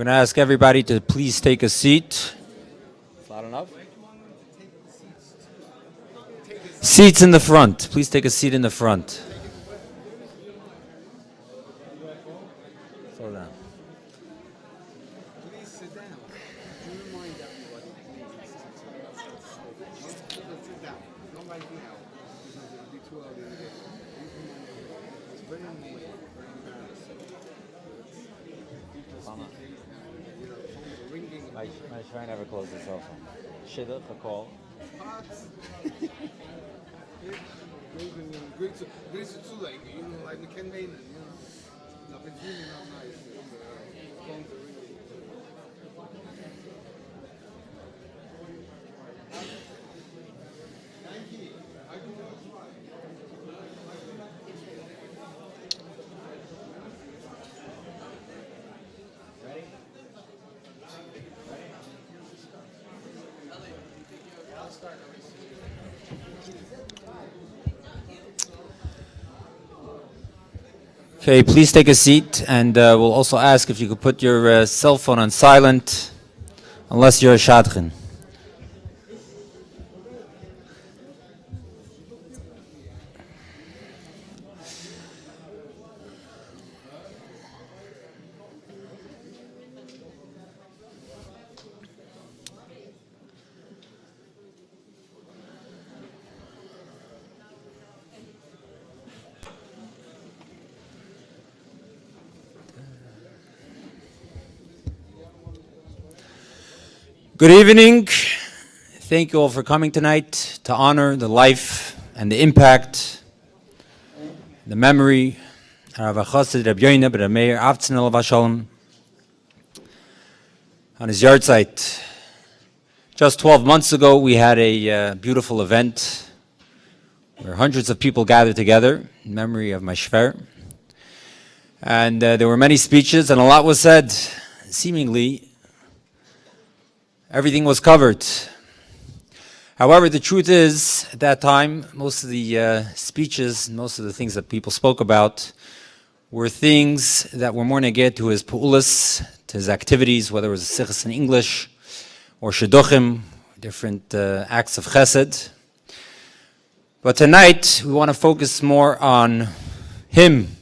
going to ask everybody to please take a seat. Loud enough? Seats in the front. Please take a seat in the front. Slow down. Please sit down. Remind everybody, please. Sit down. Don't right now. Because it'll be too early in the day. Please remind everybody. It's very annoying, very embarrassing. People speaking, you know, the phones are ringing. I try and never close the cell phone. Shidduch, a call. Greece is too late, you know, like McKen Maynard, you know. No, it's really not nice. Phones are ringing. Thank you. I can try. Okay, please take a seat, and we'll also ask if you could put your cell phone on silent, unless you're a shadchan. Good evening. Thank you all for coming tonight to honor the life and the impact, the memory of Rabbi Yonah, Rabbi Avtzon on his Yartzeit. Just 12 months ago, we had a beautiful event where hundreds of people gathered together in memory of my shver. And there were many speeches and a lot was said. Seemingly, everything was covered. However, the truth is, at that time, most of the speeches, most of the things that people spoke about were things that were more neged to his pu'ulas, to his activities, whether it was sichos in English or shidduchim, different acts of chesed. But tonight, we want to focus more on him,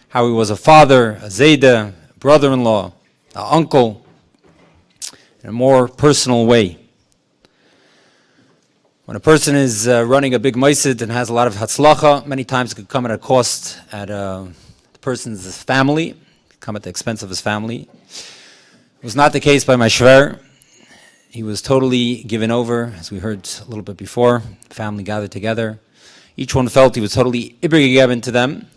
how he was a father, a zayda, a brother-in-law, an uncle, in a more personal way. When a person is running a big maisid and has a lot of hatzlacha, many times it could come at a cost at the person's family, come at the expense of his family. It was not the case by my shver. He was totally given over, as we heard a little bit before. The family gathered together. Each one felt he was totally übergegeben to them.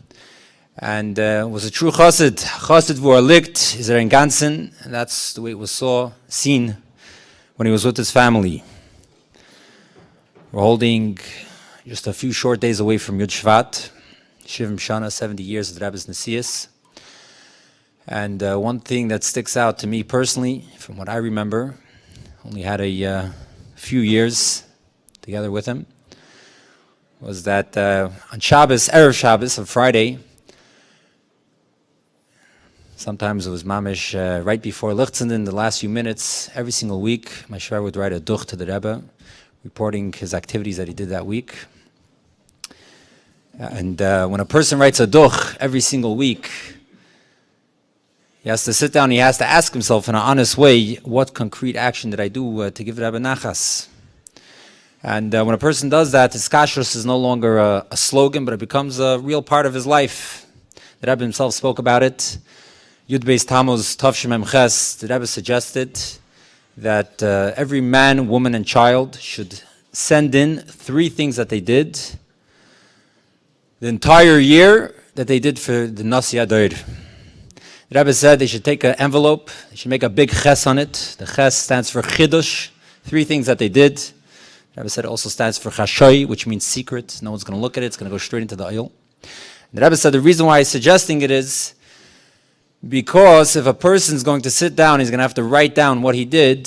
And was a true chassid. Chassid wo liegt, is in ganzen, and that's the way it was seen when he was with his family. We're holding just a few short days away from Yud Shvat, Shivim Shana, 70 years of the Rebbe's Nesius. And one thing that sticks out to me personally, from what I remember, only had a few years together with him, was that on Shabbos, Erev Shabbos, on Friday, sometimes it was mamish right before Lichtzenden, the last few minutes, every single week, my shver would write a duch to the Rebbe, reporting his activities that he did that week. And when a person writes a duch every single week, he has to sit down, he has to ask himself in an honest way, what concrete action did I do to give Rebbe nachas? And when a person does that, his kashrus is no longer a slogan, but it becomes a real part of his life. The Rebbe himself spoke about it. Yud Beis Tammuz Tav Shemem Ches, the Rebbe suggested that every man, woman, and child should send in 3 things that they did the entire year that they did for the Nasi Adoir. The Rebbe said they should take an envelope, they should make a big ches on it. The ches stands for chidush, 3 things that they did. The Rebbe said it also stands for chashoy, which means secret. No one's going to look at it, it's going to go straight into the oil. And the Rebbe said the reason why he's suggesting it is because if a person's going to sit down, he's going to have to write down what he did.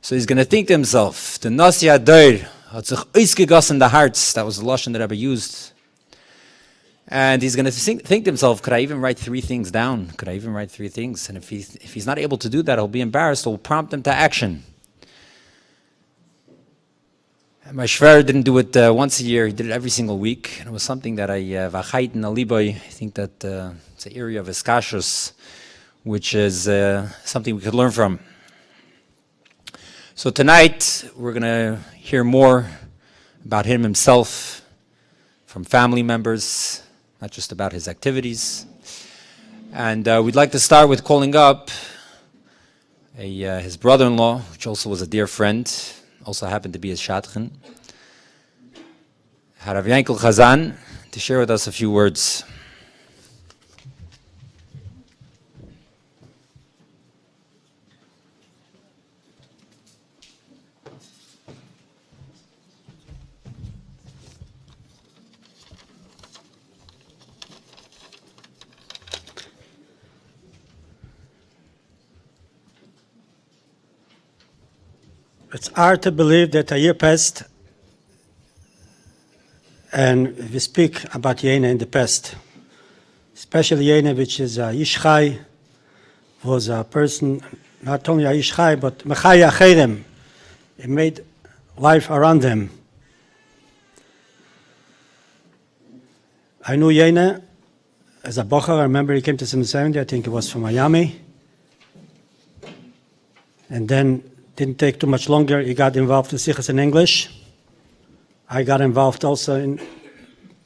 So he's going to think to himself, the Nasi Adoir hat sich ausgegossen in the hearts. That was the lashon that Rabbi used. And he's going to think to himself, could I even write 3 things down? Could I even write 3 things? And if he's not able to do that, he'll be embarrassed. It will prompt him to action. And my shver didn't do it once a year. He did it every single week. And it was something that v'achait in aliboy. I think that it's an area of iskashus, which is something we could learn from. So tonight, we're going to hear more about him himself, from family members, not just about his activities. And we'd like to start with calling up his brother-in-law, which also was a dear friend, also happened to be his shadchan, Harav Yankel Chazan, to share with us a few words. It's hard to believe that a year passed and we speak about Yonah in the past. Especially Yonah, which is a Ish Chai, was a person, not only a Ish Chai, but Mechaya Acherem. He made life around him. I knew Yonah as a bocher. I remember he came to 770, I think it was from Miami. And then didn't take too much longer. He got involved in Sichas in English. I got involved also in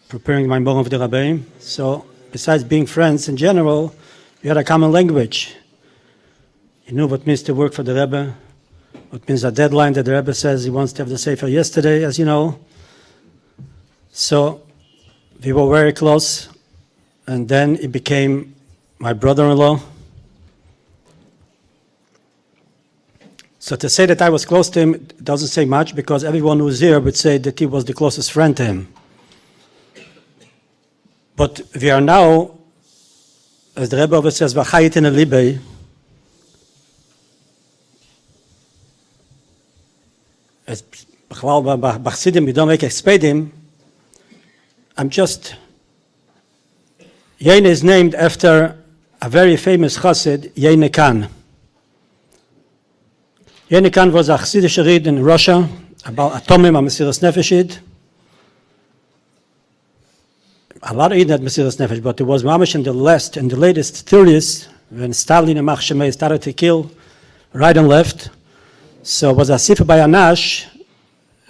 preparing my Morim of the Rabbi. So besides being friends in general, we had a common language. He knew what means to work for the Rebbe, what means a deadline that the Rebbe says he wants to have the Sefer yesterday, as you know. So we were very close. And then he became my brother-in-law. So to say that I was close to him doesn't say much, because everyone who's here would say that he was the closest friend to him. But we are now, as the Rebbe always says, v'chayit in alibay. As b'chsidim, we don't make expedim. I'm just, Yonah is named after a very famous chassid, Yonah Khan. Yonah Khan was a Chassidish Reed in Russia, about Atomim, a Mesiras Nefesh. A lot of Eden had Mesiras Nefesh, but it was mamish in the latest 30s, when Stalin and Mach Shemei started to kill right and left. So it was a Sifra by Anash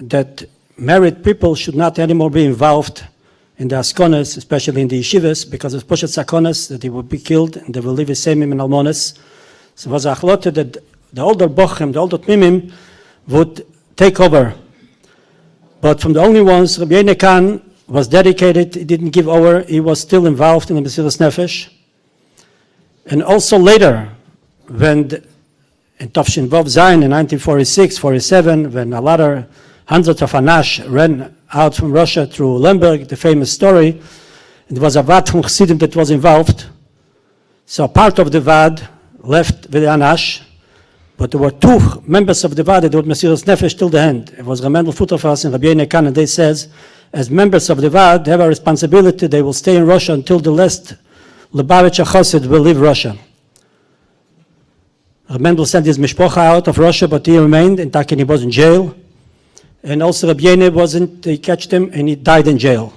that married people should not anymore be involved in the Askonas, especially in the yeshivas, because of Poshet Sakonas, that they would be killed, and they will leave the same in Almonas. So it was a achlote that the older bochim, the older tmimim, would take over. But from the only ones, Rabbi Yonah Khan was dedicated, he didn't give over, he was still involved in the Mesiras Nefesh. And also later, when in Tafshin Vav Zayin in 1946, 47, when a lot of hundreds of Anash ran out from Russia through Lemberg, the famous story, it was a Vad from Chassidim that was involved. So part of the Vad left with the Anash, but there were 2 members of the Vad that were Mesiras Nefesh till the end. It was Ramendel Futterfass and Rabbi Yonah Khan, and they says, as members of the Vad, they have a responsibility, they will stay in Russia until the last Lubavitcher Chassid will leave Russia. Ramendel sent his mishpocha out of Russia, but he remained, in Takin he was in jail. And also Rabbi Yonah they catched him and he died in jail.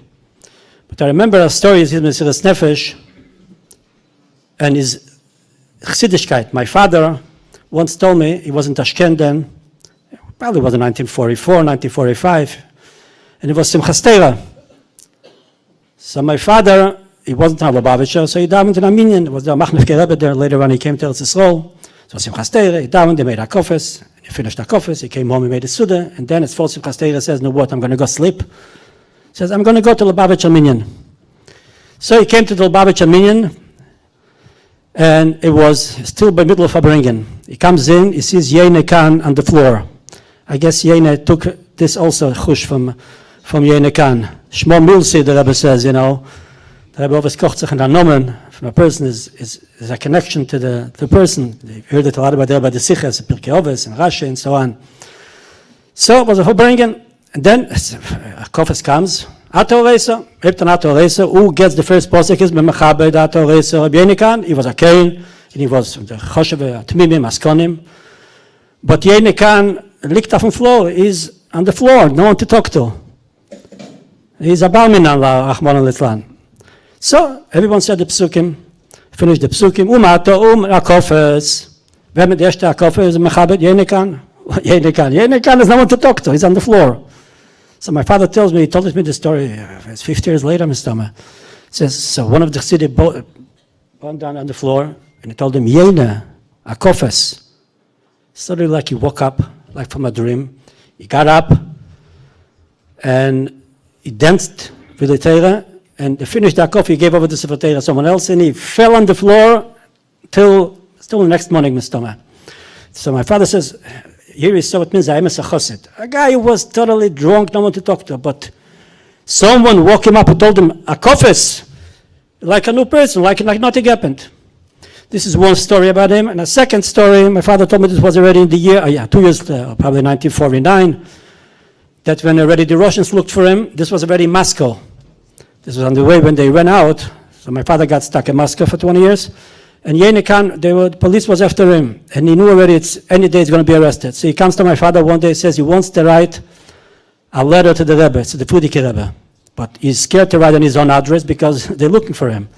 But I remember a story of his Mesiras Nefesh and his Chassidishkeit. My father once told me, he was in Tashkent then, probably was in 1944, 1945, and it was Simchas Torah. So my father, he wasn't a Lubavitcher, so he davened in a minyan. It was the Machnefke Rebbe there. Later on he came to Eretz Yisrael. So Simchas Torah, he davened, they made a kofes, and he finished the kofes, he came home, he made a Suda, and then it's full Simchas Torah, says, no what, I'm going to go sleep. He says, I'm going to go to Lubavitcher minyan. So he came to the Lubavitcher minyan, and it was still by middle of Fabringen. He comes in, he sees Yonah Khan on the floor. I guess Yonah took this also, chush from Yonah Khan. Shmo Milsi, the Rebbe says, you know. The Rebbe always kocht sich in a nomen from a person is a connection to the person. You've heard it a lot about the Sichas, Pirkei Avos, and Rashi, and so on. So it was a Fabringen, and then a kofes comes, Atoresa, Reptan Atoresa, who gets the first posek is Memachabed Atoresa, Rabbi Yenekan, he was a Kain, and he was the Choshev Tmimim, Askonim. But Yenekan licked off on the floor, he's on the floor, no one to talk to. He's a Balminan, Rahman al-Litlan. So, everyone said the Psukim, finished the Psukim, Umato, Akofes, Vem the Eshte Akofes, Mechabed, Yenekan, Yenekan is no one to talk to, he's on the floor. So my father tells me, he told me the story, it's 50 years later, Mr. He says, so one of the Chassidim bowed down on the floor, and he told him, Yena, Akofes. Suddenly like he woke up, like from a dream. He got up, and he danced with the Torah, and he finished the Akofes, he gave over the Sefer Torah to someone else, and he fell on the floor till the next morning, Mr. So my father says, here is so it means I am a chassid. A guy who was totally drunk, no one to talk to, but someone woke him up and told him, a kofes, like a new person, like nothing happened. This is one story about him. And a second story, my father told me this was already in the year, 2 years, probably 1949, that when already the Russians looked for him, this was already in Moscow. This was on the way when they ran out. So my father got stuck in Moscow for 20 years. And Yenekan, the police was after him, and he knew already any day he's going to be arrested. So he comes to my father one day and says he wants to write a letter to the Rebbe, to the Frudike Rebbe. But he's scared to write on his own address because they're looking for him.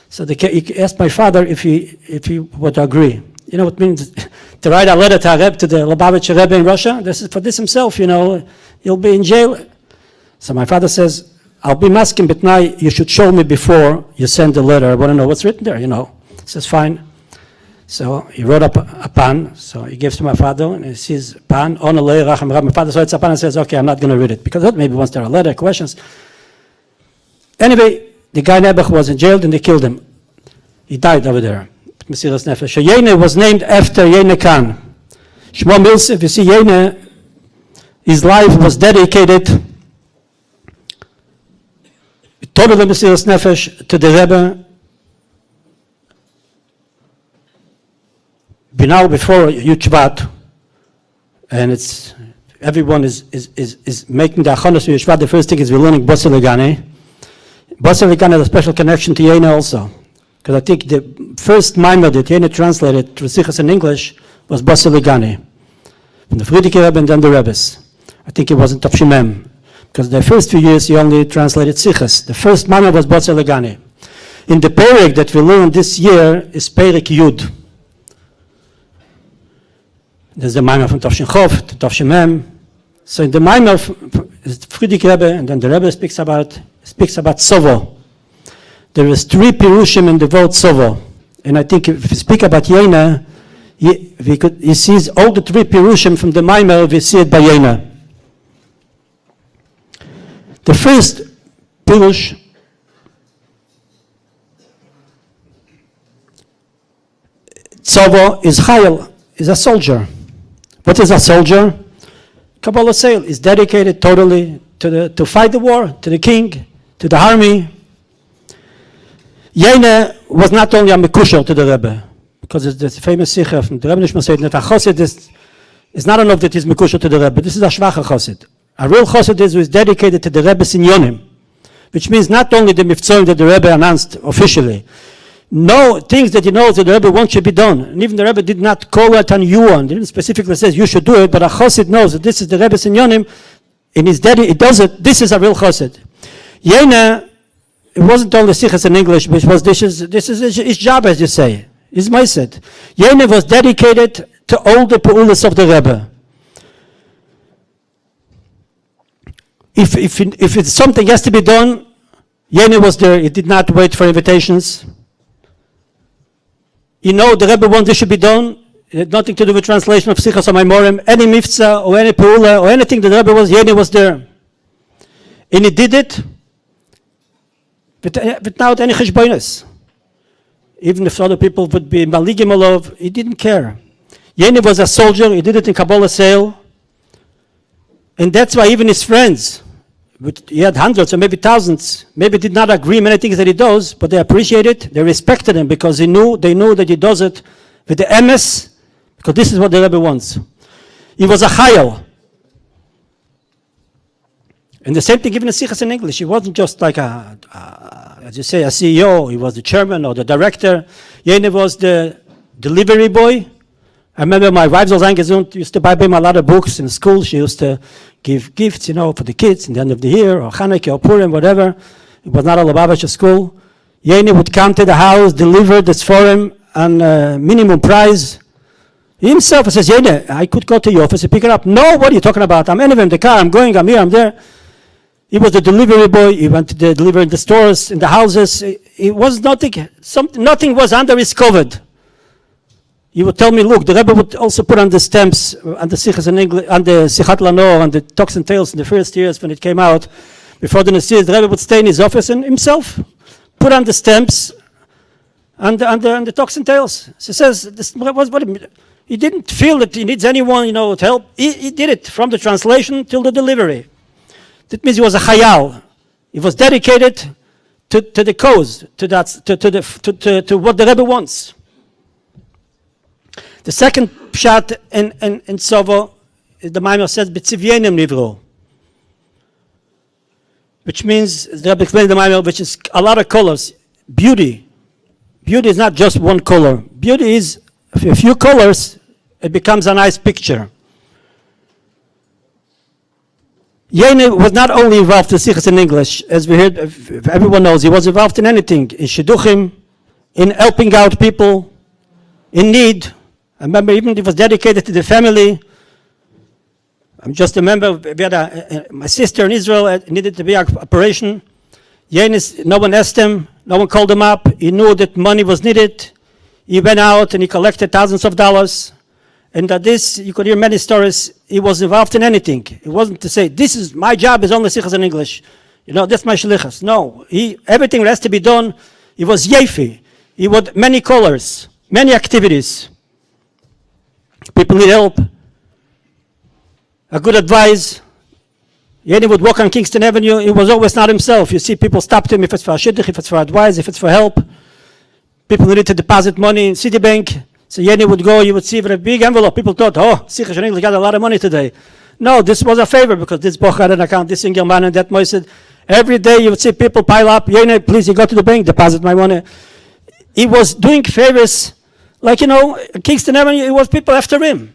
So he asked my father if he would agree. You know what it means to write a letter to a Rebbe, to the Lubavitcher Rebbe in Russia? This is for this himself, he'll be in jail. So my father says, I'll be masking, but now you should show me before you send the letter. I want to know what's written there, He says, fine. So he wrote up a pan, so he gives to my father, and he sees pan, my father saw it's a pan and says, okay, I'm not going to read it, because maybe once there are letter questions. Anyway, the guy Nebuch was in jail, and they killed him. He died over there. Mesiras Nefesh. So Yonah was named after Yenekan. Shmo Milsef, if you see Yonah, his life was dedicated totally Mesiras Nefesh to the Rebbe. Now before Yuchvat, and it's everyone is making the achonos for Yuchvat. The first thing is we're learning Bosel Legane. Bosel Legane has a special connection to Yonah also, because I think the first mimer that Yonah translated to Sichas in English was Bosel Legane, from the Frudike Rebbe and then the Rebbes. I think it wasn't Tavshimem, because the first few years he only translated Sichas. The first mimer was Bosel Legane. In the Perek that we learned this year is Perek Yud. There's the Maimer from Tavshin Chov to Tavshin Mem. So in the Maimer is Frudike Rebbe, and then the Rebbe speaks about Sovo. There is 3 pirushim in the word Sovo, and I think if we speak about Yonah, he sees all the 3 pirushim from the Maimer. We see it by Yonah. The first pirush Sovo is Chayil, is a soldier. What is a soldier? Kabbalah Seil is dedicated totally to fight the war, to the king, to the army. Yonah was not only a mekushel to the Rebbe, because it's the famous sikha from the Rebbe Nishma said that a chosid is not enough that he's mekushel to the Rebbe. This is a shvacha chosid. A real chosid is who is dedicated to the Rebbe's inyonim, which means not only the mivtzoim that the Rebbe announced officially. No things that he knows that the Rebbe wants should be done. And even the Rebbe did not call it on you on. He didn't specifically say you should do it, but a chosid knows that this is the Rebbe's inyonim, and he's he does it. This is a real chosid. Yonah, it wasn't only sichas in English, which was this is his job, as you say. His ma'aseh. Yonah was dedicated to all the peulas of the Rebbe. If it's something has to be done, Yonah was there. He did not wait for invitations. The Rebbe wants this should be done. It had nothing to do with translation of Sichas or Maimorim. Any mifza or any peula or anything that the Rebbe was, Yonah was there. And he did it without any cheshbonos. Even if other people would be maligim alov, he didn't care. Yonah was a soldier. He did it in Kabbalah Seil. And that's why even his friends, he had hundreds or maybe thousands, maybe did not agree many things that he does, but they appreciate it, they respected him because they knew that he does it with the emes, because this is what the Rebbe wants. He was a chayil. And the same thing given the sichas in English. He wasn't just like as you say, a CEO. He was the chairman or the director. Yonah was the delivery boy. I remember my wife used to buy him a lot of books in school. She used to give gifts, for the kids in the end of the year, or Hanukkah, or Purim, whatever. It was not a Lubavitcher school. Yonah would come to the house, deliver this for him, on minimum price. He himself says, Yonah, I could go to your office and pick it up. No, what are you talking about? I'm anywhere in the car. I'm going. I'm here. I'm there. He was the delivery boy. He went to deliver in the stores, in the houses. It was nothing. Nothing was under his covered. He would tell me, look, the Rebbe would also put on the stamps, on the Sichas in English, on the Sichat Lanor, on the Talks and Tales in the first years when it came out. Before the Nasirs, the Rebbe would stay in his office and himself put on the stamps on the Talks and Tales. So he says, he didn't feel that he needs anyone, to help. He did it from the translation till the delivery. That means he was a chayal. He was dedicated to the cause, to what the Rebbe wants. The second pshat in Sovo, the Maimer says, "B'tzivyenim nivro," which means, the Rebbe explained the Maimer, which is a lot of colors. Beauty. Beauty is not just one color. Beauty is a few colors, it becomes a nice picture. Yonah was not only involved in Sichas in English, as we heard, everyone knows, he was involved in anything, in Shidduchim, in helping out people in need. I remember even he was dedicated to the family. I'm just a member, we had my sister in Israel needed to be an operation. Yonah, no one asked him, no one called him up. He knew that money was needed. He went out and he collected thousands of dollars. And that this, you could hear many stories, he was involved in anything. It wasn't to say, this is, my job is only Sichas in English. That's my shlichus. No, everything has to be done. He was yefi. He had many colors, many activities. People need help. A good advice. Yonah would walk on Kingston Avenue. He was always not himself. You see people stopped him if it's for a shidduch, if it's for advice, if it's for help. People needed to deposit money in Citibank. So Yonah would go, you would see with a big envelope. People thought, Sichas in English got a lot of money today. No, this was a favor because this boch had an account, this single man and that moisid. Every day you would see people pile up. Yonah, please, you go to the bank, deposit my money. He was doing favors. Like, Kingston Avenue, it was people after him.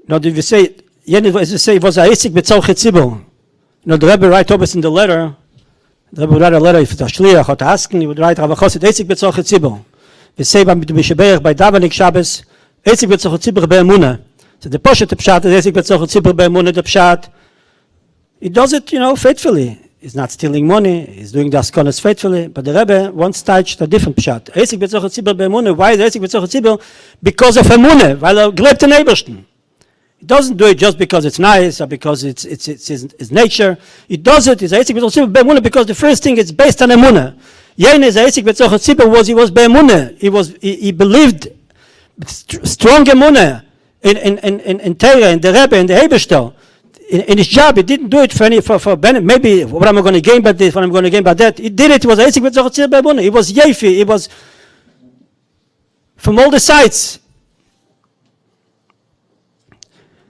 Did we say, as you say, it was a Isik B'tzolchet Tzibur. The Rebbe write always in the letter, the Rebbe would write a letter, if it's a shliach or to ask, he would write, Rav Chosid, Isik B'tzolchet Tzibur. We say, by Davenik Shabbos, Isik B'tzolchet Tzibur Be'emunah. So the Poshet Pshat is Isik B'tzolchet Tzibur Be'emunah, the Pshat. He does it, faithfully. He's not stealing money. He's doing the askonas faithfully. But the Rebbe once touched a different pshat. Esik b'tzoch tzibur be'emunah. Why is Esik b'tzoch tzibur? Because of emunah. Weil glebt in Ebersten. He doesn't do it just because it's nice or because it's his nature. He does it. He's Esik b'tzoch tzibur be'emunah because the first thing is based on emunah. Yonah's Esik b'tzoch tzibur he was be'emunah. He believed strong emunah in Torah, in the Rebbe, in the Eberster. In his job, he didn't do it for benefit. Maybe what am I going to gain by this? What am I going to gain by that? He did it. He was Esik b'tzoch tzibur be'emunah. He was yefi. He was from all the sides.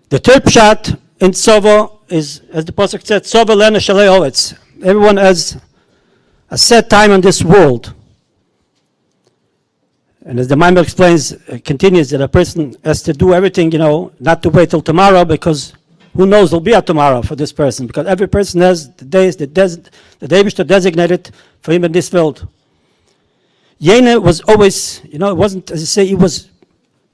The third pshat in Tzovo is, as the pasuk said, Tzovo lena shalei oretz. Everyone has a set time in this world. And as the Maimer explains, continues that a person has to do everything, not to wait till tomorrow, because who knows there'll be a tomorrow for this person, because every person has the days that the Eibishter designated for him in this world. Yonah was always, it wasn't, as you say, he was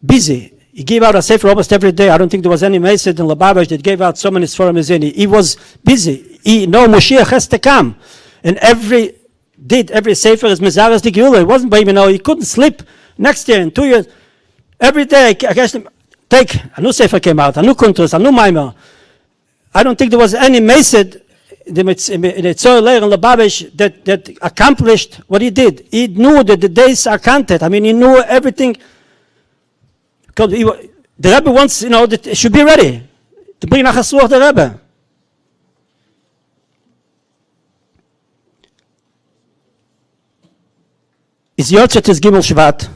busy. He gave out a sefer almost every day. I don't think there was any Mesid in Lubavitch that gave out so many Sforim as any. He was busy. Moshiach has to come. And every sefer is Mezaras the Geula. It wasn't by him, he couldn't sleep next year in 2 years. Every day, I guess, take a new sefer came out, a new kuntrus, a new maimer. I don't think there was any Mesid in the Tzor Leir in Lubavitch that accomplished what he did. He knew that the days are counted. He knew everything. Because the Rebbe wants, that it should be ready to bring Nachas Ruach the Rebbe. Is Yartzeit is Gimel Shvat.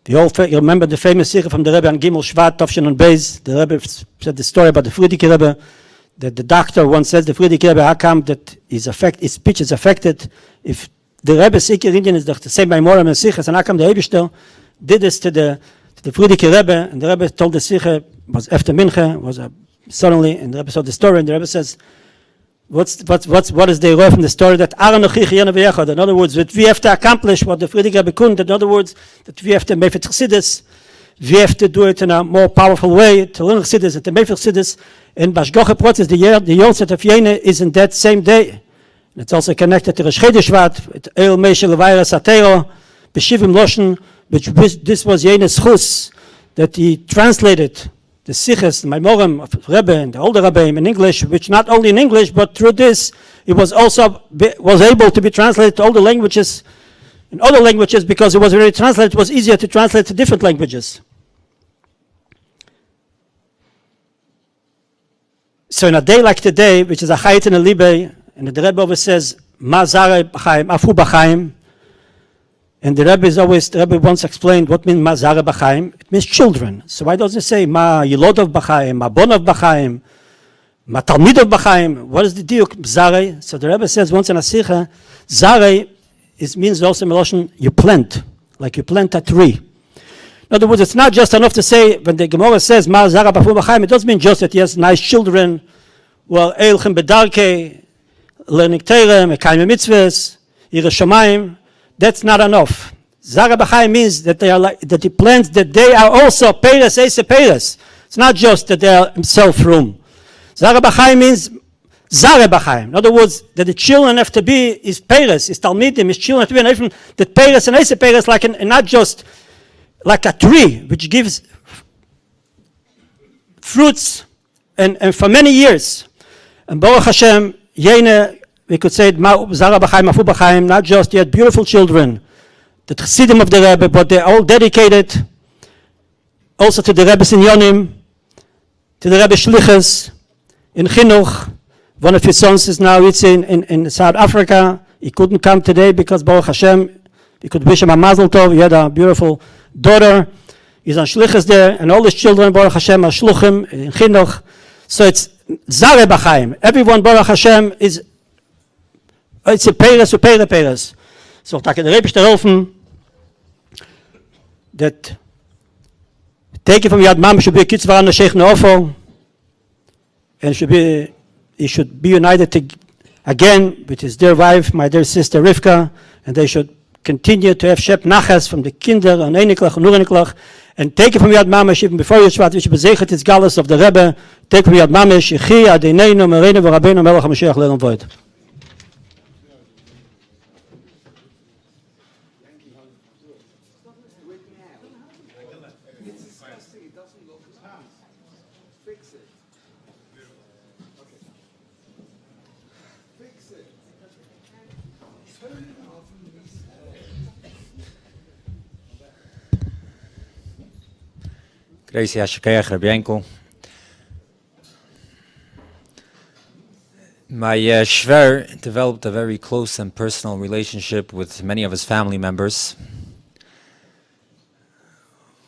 You remember the famous Sikha from the Rebbe on Gimel Shvat, Tovshin and Beis. The Rebbe said the story about the Friedrich Rebbe, that the doctor once says the Friedrich Rebbe, how come that his speech is affected? If the Rebbe's Sikher Indian is the same by Moram and Sikhas, and how come the Eibishter did this to the Friedrich Rebbe, and the Rebbe told the Sikher, was after Mincha, was suddenly, and the Rebbe saw the story, and the Rebbe says, what is the Roy from the story that in other words, that we have to accomplish what the Friedrich Rebbe couldn't, in other words, that we have to make it Chassidus, we have to do it in a more powerful way, to learn Chassidus, and to make Chassidus, and Bashgoche process, the Yartzeit of Yonah is in that same day. And it's also connected to Rosh Chodesh Shvat, El Meshel Levaira Satero, Beshivim Loshen, which this was Yonah's chus, that he translated the Sikhs, the Maimorim of Rebbe and the older Rebbe in English, which not only in English, but through this, it was also was able to be translated to all the languages, in other languages, because it was already translated, it was easier to translate to different languages. So in a day like today, which is a Chayit in a Libe, and the Rebbe always says, Ma Zare B'chaim, Afu B'chaim, and the Rebbe once explained what means Ma Zare B'chaim. It means children. So why doesn't it say Ma Yilodov B'chaim, Ma Bonov B'chaim, Ma Talmidov B'chaim? What is the diuk Zare? So the Rebbe says once in a Sikha, Zare means also in Meloshen, you plant, like you plant a tree. In other words, it's not just enough to say, when the Gemara says Ma Zare B'chaim, it doesn't mean just that he has nice children, well, Eilchem Bedarke, learning Torah, Mekayim Mitzvahs, Yireh Shamayim. That's not enough. Zare B'chaim means that they are like, that he plants that they are also Peiros, Eise Peiros. It's not just that they are himself room. Zare B'chaim means Zare B'chaim. In other words, that the children have to be his Peiros, his Talmidim, his children have to be different. That Peiros and Eise Peiros, like and not just like a tree which gives fruits and for many years. And Baruch Hashem, Yonah, we could say, Zara B'chaim, Afu B'chaim, not just yet beautiful children, the Chassidim of the Rebbe, but they're all dedicated also to the Rebbe's Inyonim, to the Rebbe Shlichus, in Chinuch. One of his sons is now in South Africa. He couldn't come today because Baruch Hashem, we could wish him a mazel tov. He had a beautiful daughter. He's on Shlichus there, and all his children, Baruch Hashem, are Shluchim in Chinuch. So it's Zare B'chaim. Everyone, Baruch Hashem, is it's a Peiros, Peiros. So the Rebbe ist helfen that take it from Yad Mam should be a kitzvah on the Sheikh Neofo, and he should be united again with his dear wife, my dear sister Rivka, and they should continue to have Shep Nachas from the Kinder and Einiklach and Ureniklach, and take it from Yad Mamash, even before Yishvat, which bezechet his galus of the Rebbe, take from Yad Mamash, Yechi, Adeneinu, Mereinu, V'Rabbeinu, Melech HaMashiach, Le'elam V'od. It's disgusting, it doesn't look as nice. Fix it. Okay. Fix it. Turn it off and restart. Gracie Hashikayach, Rabbi Yankel. My Shver developed a very close and personal relationship with many of his family members.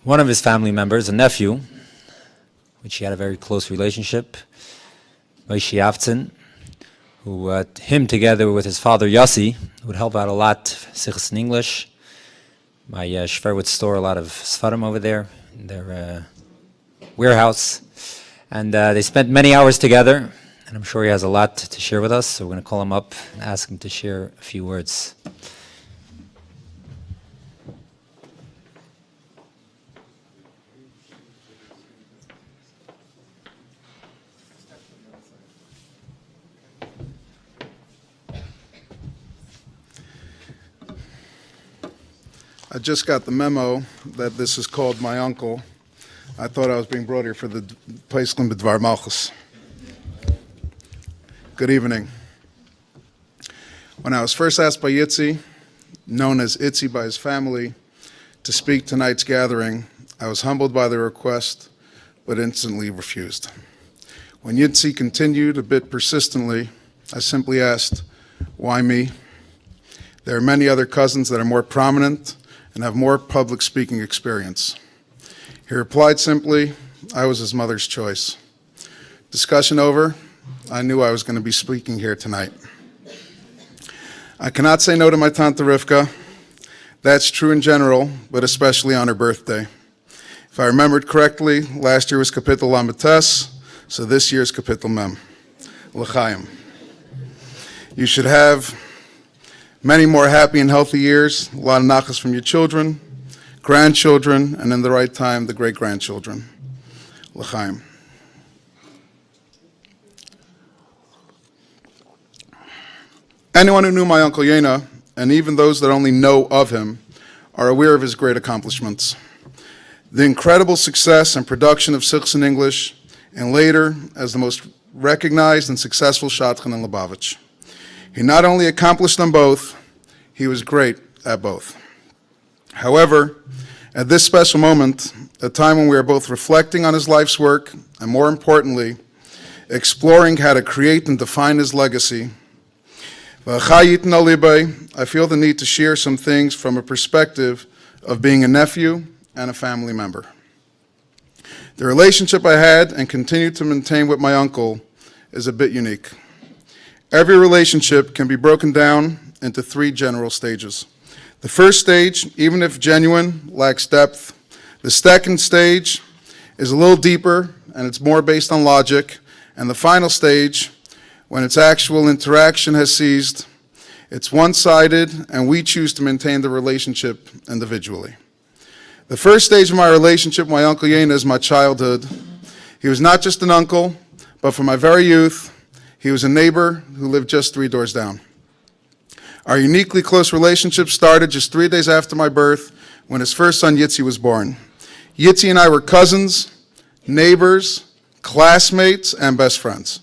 One of his family members, a nephew, which he had a very close relationship, Moshe Avtzon, who him together with his father Yossi would help out a lot, Sichos in English. My Shver would store a lot of Sfarim over there in their warehouse, and they spent many hours together, and I'm sure he has a lot to share with us, so we're going to call him up and ask him to share a few words. I just got the memo that this is called my uncle. I thought I was being brought here for the Paislim B'Dvar Malchus. Good evening. When I was first asked by Yitzi, known as Itzi by his family, to speak tonight's gathering, I was humbled by the request, but instantly refused. When Yitzi continued a bit persistently, I simply asked, why me? There are many other cousins that are more prominent and have more public speaking experience. He replied simply, I was his mother's choice. Discussion over, I knew I was going to be speaking here tonight. I cannot say no to my Tante Rivka. That's true in general, but especially on her birthday. If I remembered correctly, last year was Kapitel Lametes, so this year's Kapitel Mem. L'chaim. You should have many more happy and healthy years, a lot of nachas from your children, grandchildren, and in the right time, the great-grandchildren. L'chaim. Anyone who knew my Uncle Yonah, and even those that only know of him, are aware of his great accomplishments. The incredible success and production of Sichos in English, and later as the most recognized and successful shadchan in Lubavitch. He not only accomplished them both, he was great at both. However, at this special moment, a time when we are both reflecting on his life's work, and more importantly, exploring how to create and define his legacy, I feel the need to share some things from a perspective of being a nephew and a family member. The relationship I had and continue to maintain with my uncle is a bit unique. Every relationship can be broken down into three general stages. The first stage, even if genuine, lacks depth. The second stage is a little deeper and it's more based on logic. And the final stage, when its actual interaction has ceased, it's one-sided and we choose to maintain the relationship individually. The first stage of my relationship with my Uncle Yonah is my childhood. He was not just an uncle, but from my very youth, he was a neighbor who lived just 3 doors down. Our uniquely close relationship started just 3 days after my birth when his first son Yitzi was born. Yitzi and I were cousins, neighbors, classmates, and best friends.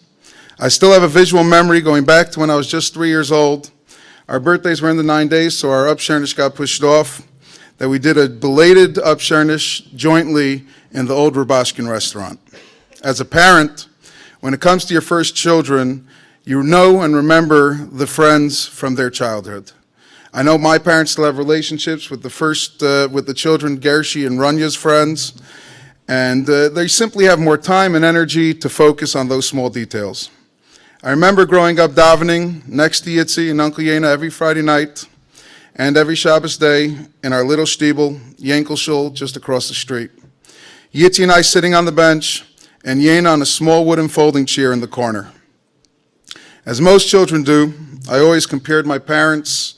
I still have a visual memory going back to when I was just 3 years old. Our birthdays were in the 9 days, so our Upshernish got pushed off, that we did a belated Upshernish jointly in the old Rabashkin restaurant. As a parent, when it comes to your first children, you know and remember the friends from their childhood. I know my parents still have relationships with the children, Gershi and Runya's friends, and they simply have more time and energy to focus on those small details. I remember growing up davening next to Yitzi and Uncle Yonah every Friday night and every Shabbos day in our little shtibel, Yankel Shul, just across the street. Yitzi and I sitting on the bench, and Yonah on a small wooden folding chair in the corner. As most children do, I always compared my parents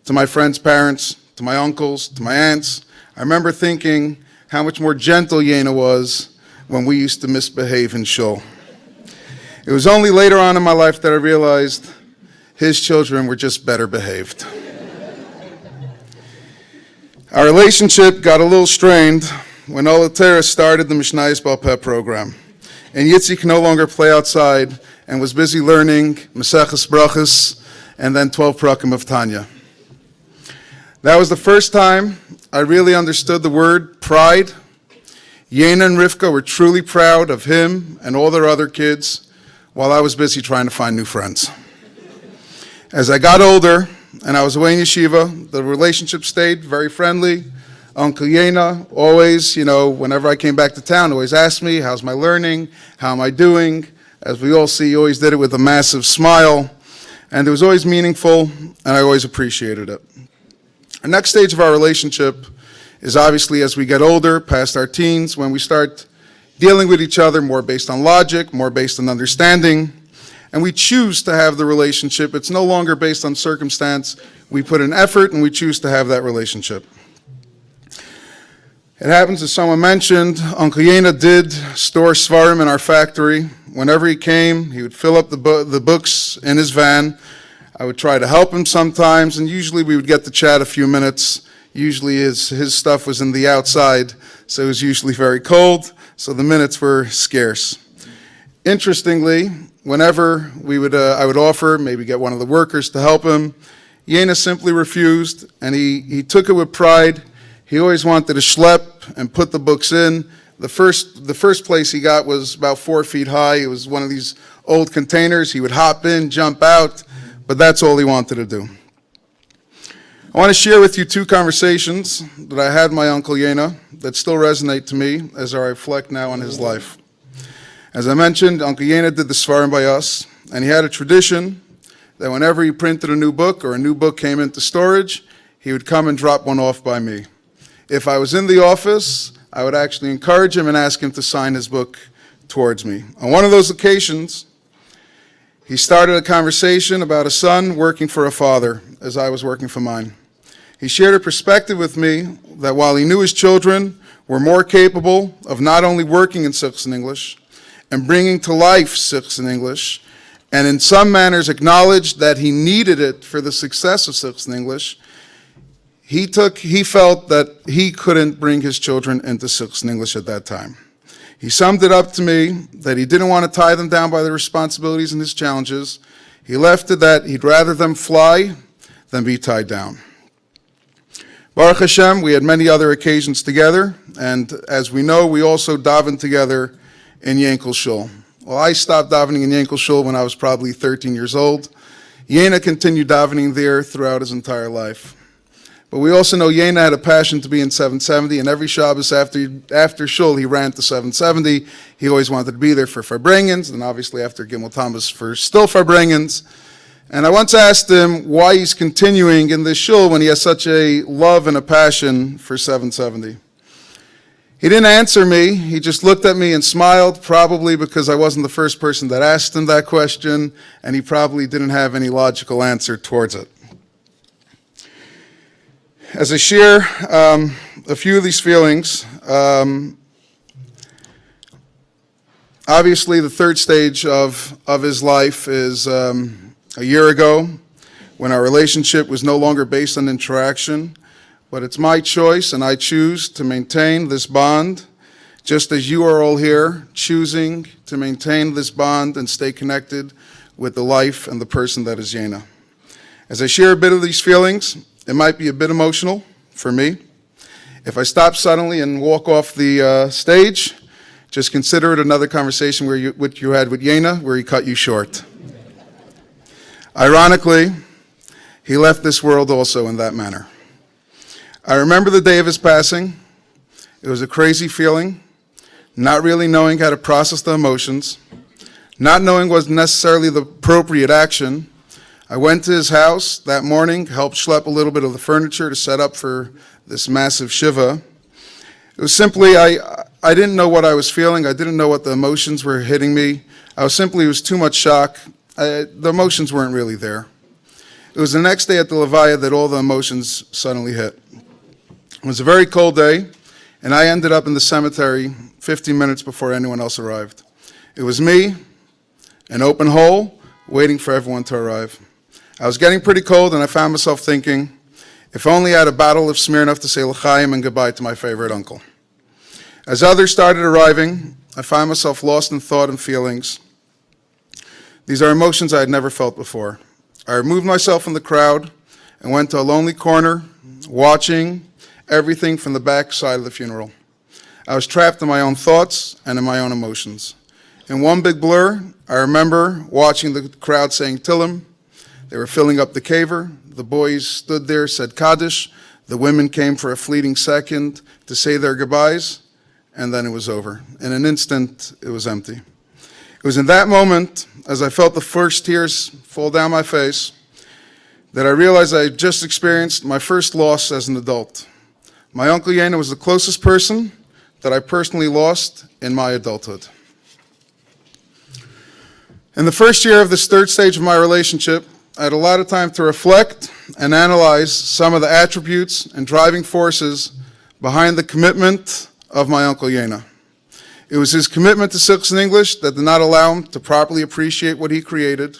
to my friends' parents, to my uncles, to my aunts. I remember thinking how much more gentle Yonah was when we used to misbehave in shul. It was only later on in my life that I realized his children were just better behaved. Our relationship got a little strained when Olatera started the Mishnayos Baal Peh program. And Yitzi could no longer play outside and was busy learning Maseches Brachos and then 12 Prakim of Tanya. That was the first time I really understood the word pride. Yonah and Rivka were truly proud of him and all their other kids, while I was busy trying to find new friends. As I got older and I was away in yeshiva, the relationship stayed very friendly. Uncle Yonah always, whenever I came back to town, always asked me, how's my learning? How am I doing? As we all see, he always did it with a massive smile. And it was always meaningful, and I always appreciated it. The next stage of our relationship is obviously as we get older, past our teens, when we start dealing with each other more based on logic, more based on understanding, and we choose to have the relationship. It's no longer based on circumstance. We put in effort and we choose to have that relationship. It happens, as someone mentioned, Uncle Yonah did store svarim in our factory. Whenever he came, he would fill up the books in his van. I would try to help him sometimes, and usually we would get to chat a few minutes. Usually his stuff was in the outside, so it was usually very cold. So the minutes were scarce. Interestingly, whenever I would offer, maybe get one of the workers to help him, Yonah simply refused, and he took it with pride. He always wanted to schlep and put the books in. The first place he got was about 4 feet high. It was one of these old containers. He would hop in, jump out, but that's all he wanted to do. want to share with you two conversations that I had with my Uncle Yonah that still resonate to me as I reflect now on his life. As I mentioned, Uncle Yonah did the Svarim by us, and he had a tradition that whenever he printed a new book or a new book came into storage, he would come and drop one off by me. If I was in the office, I would actually encourage him and ask him to sign his book towards me. On one of those occasions, he started a conversation about a son working for a father, as I was working for mine. He shared a perspective with me that while he knew his children were more capable of not only working in Sikhs in English and bringing to life Sikhs in English, and in some manners acknowledged that he needed it for the success of Sikhs in English, he felt that he couldn't bring his children into Sikhs in English at that time. He summed it up to me that he didn't want to tie them down by their responsibilities and his challenges. He left it that he'd rather them fly than be tied down. Baruch Hashem, we had many other occasions together, and as we know, we also davened together in Yankel Shul. Well, I stopped davening in Yankel Shul when I was probably 13 years old. Yonah continued davening there throughout his entire life. But we also know Yonah had a passion to be in 770, and every Shabbos after Shul, he ran to 770. He always wanted to be there for Farbrengens, and obviously after Gimel Tammuz for still Farbrengens. And I once asked him why he's continuing in this Shul when he has such a love and a passion for 770. He didn't answer me. He just looked at me and smiled, probably because I wasn't the first person that asked him that question, and he probably didn't have any logical answer towards it. As I share a few of these feelings, obviously the third stage of his life is a year ago when our relationship was no longer based on interaction, but it's my choice and I choose to maintain this bond, just as you are all here choosing to maintain this bond and stay connected with the life and the person that is Yonah. As I share a bit of these feelings, it might be a bit emotional for me. If I stop suddenly and walk off the stage, just consider it another conversation which you had with Yonah, where he cut you short. Ironically, he left this world also in that manner. I remember the day of his passing. It was a crazy feeling, not really knowing how to process the emotions, not knowing what was necessarily the appropriate action. I went to his house that morning, helped schlep a little bit of the furniture to set up for this massive shiva. It was simply, I didn't know what I was feeling. I didn't know what the emotions were hitting me. It was too much shock. The emotions weren't really there. It was the next day at the Levaya that all the emotions suddenly hit. It was a very cold day, and I ended up in the cemetery 15 minutes before anyone else arrived. It was me, an open hole, waiting for everyone to arrive. I was getting pretty cold, and I found myself thinking, if only I had a bottle of Smirnoff to say l'chaim and goodbye to my favorite uncle. As others started arriving, I found myself lost in thought and feelings. These are emotions I had never felt before. I removed myself from the crowd and went to a lonely corner, watching everything from the back side of the funeral. I was trapped in my own thoughts and in my own emotions. In one big blur, I remember watching the crowd saying Tillim. They were filling up the caver. The boys stood there, said Kaddish. The women came for a fleeting second to say their goodbyes, and then it was over. In an instant, it was empty. It was in that moment, as I felt the first tears fall down my face, that I realized I had just experienced my first loss as an adult. My Uncle Yonah was the closest person that I personally lost in my adulthood. In the first year of this third stage of my relationship, I had a lot of time to reflect and analyze some of the attributes and driving forces behind the commitment of my Uncle Yonah. It was his commitment to Sikhs in English that did not allow him to properly appreciate what he created.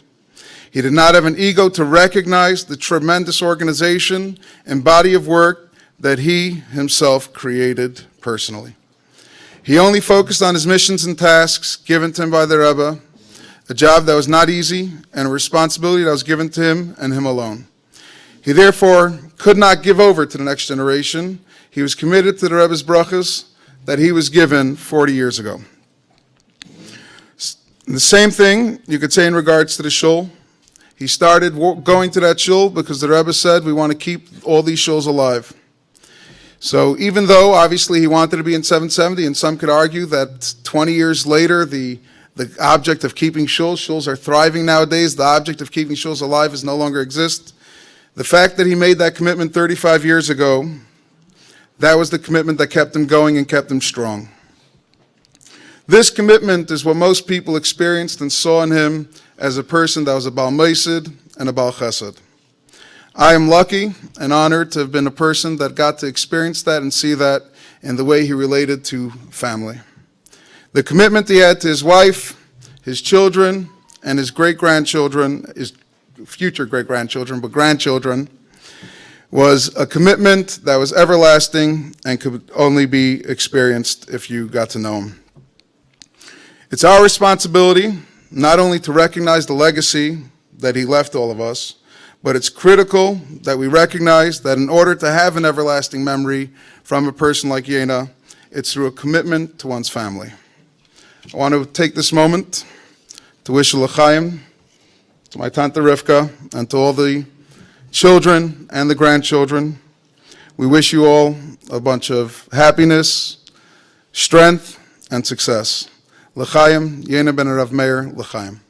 He did not have an ego to recognize the tremendous organization and body of work that he himself created personally. He only focused on his missions and tasks given to him by the Rabbi, a job that was not easy and a responsibility that was given to him and him alone. He therefore could not give over to the next generation. He was committed to the Rebbe's brachas that he was given 40 years ago. The same thing you could say in regards to the shul. He started going to that shul because the Rebbe said, we want to keep all these shuls alive. So even though, obviously, he wanted to be in 770, and some could argue that 20 years later, the object of keeping shuls are thriving nowadays, the object of keeping shuls alive is no longer exist. The fact that he made that commitment 35 years ago, that was the commitment that kept him going and kept him strong. This commitment is what most people experienced and saw in him as a person that was a Baal Mesid and a Baal Chesed. I am lucky and honored to have been a person that got to experience that and see that in the way he related to family. The commitment he had to his wife, his children, and his great-grandchildren, his future great-grandchildren, but grandchildren, was a commitment that was everlasting and could only be experienced if you got to know him. It's our responsibility not only to recognize the legacy that he left all of us, but it's critical that we recognize that in order to have an everlasting memory from a person like Yonah, it's through a commitment to one's family. I want to take this moment to wish a l'chaim to my Tante Rivka and to all the children and the grandchildren. We wish you all a bunch of happiness, strength, and success. L'chaim, Yonah ben Rav Meir, l'chaim.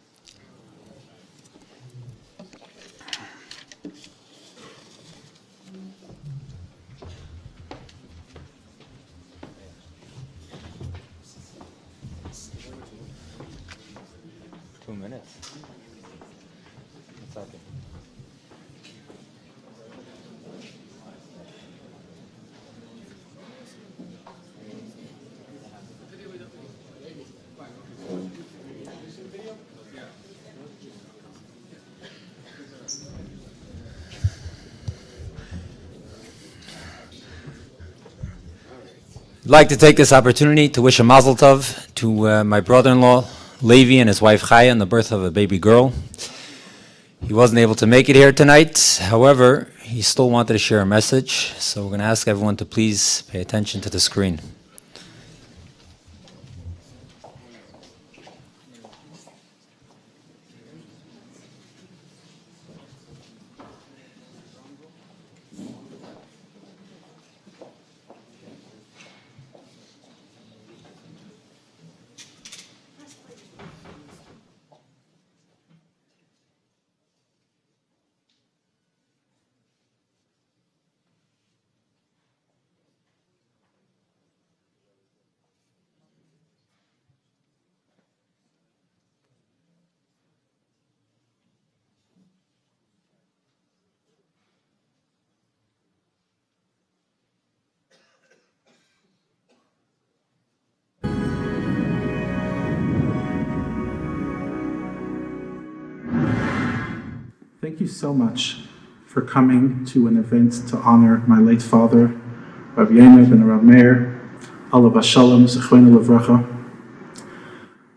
I'd like to take this opportunity to wish a mazel tov to my brother-in-law, Levi, and his wife Chaya on the birth of a baby girl. He wasn't able to make it here tonight. However, he still wanted to share a message, so we're going to ask everyone to please pay attention to the screen. Thank you so much for coming to an event to honor my late father, Rabbi Yonah ben Rav Meir, Alav Hashalom, Zechreinu Levracha.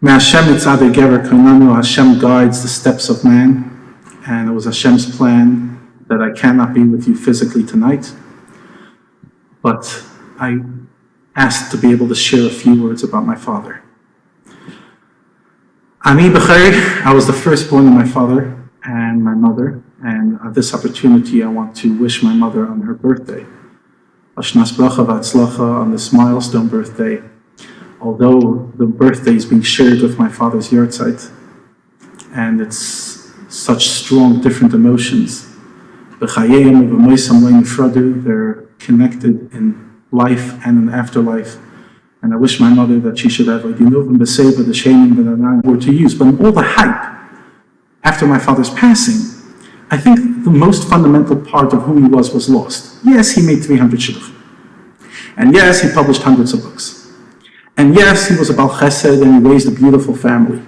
May Hashem Yitzadei Gever Konanu, Hashem guides the steps of man, and it was Hashem's plan that I cannot be with you physically tonight, but I asked to be able to share a few words about my father. Ani B'chari, I was the firstborn of my father and my mother, and at this opportunity I want to wish my mother on her birthday, Ashnas Bracha V'Atzlacha, on this milestone birthday. Although the birthday is being shared with my father's Yartzeit, and it's such strong different emotions, they're connected in life and in afterlife. And I wish my mother that she should have were to use. But in all the hype after my father's passing, I think the most fundamental part of who he was lost. Yes, he made 300 shidduchim. And yes, he published hundreds of books. And yes, he was a Baal Chesed and he raised a beautiful family.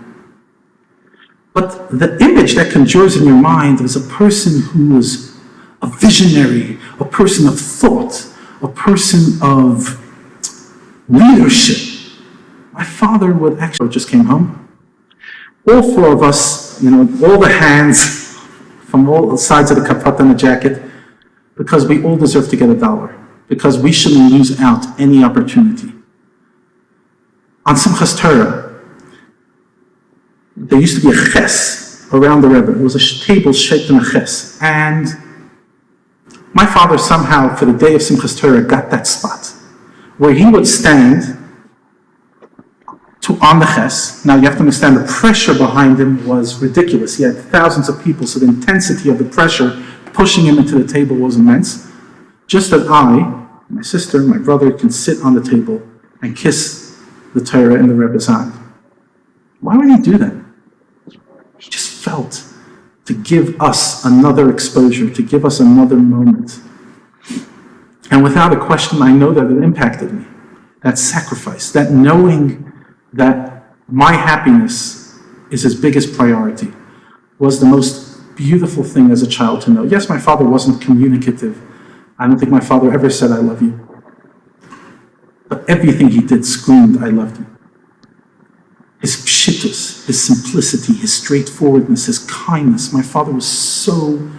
But the image that conjures in your mind is a person who was a visionary, a person of thought, a person of leadership. My father would actually just came home. All four of us, all the hands from all sides of the kapot and the jacket, because we all deserve to get $1, because we shouldn't lose out any opportunity. On Simchas Torah, there used to be a ches around the Rebbe. It was a table shaped in a ches. And my father somehow, for the day of Simchas Torah, got that spot where he would stand on the ches. Now you have to understand the pressure behind him was ridiculous. He had thousands of people, so the intensity of the pressure pushing him into the table was immense. Just that I, my sister, my brother can sit on the table and kiss the Torah in the Rebbe's hand. Why would he do that? He just felt to give us another exposure, to give us another moment. And without a question, I know that it impacted me. That sacrifice, that knowing that my happiness is his biggest priority, was the most beautiful thing as a child to know. Yes, my father wasn't communicative. I don't think my father ever said, I love you. But everything he did screamed, I loved you. His pshittus, his simplicity, his straightforwardness, his kindness. My father was so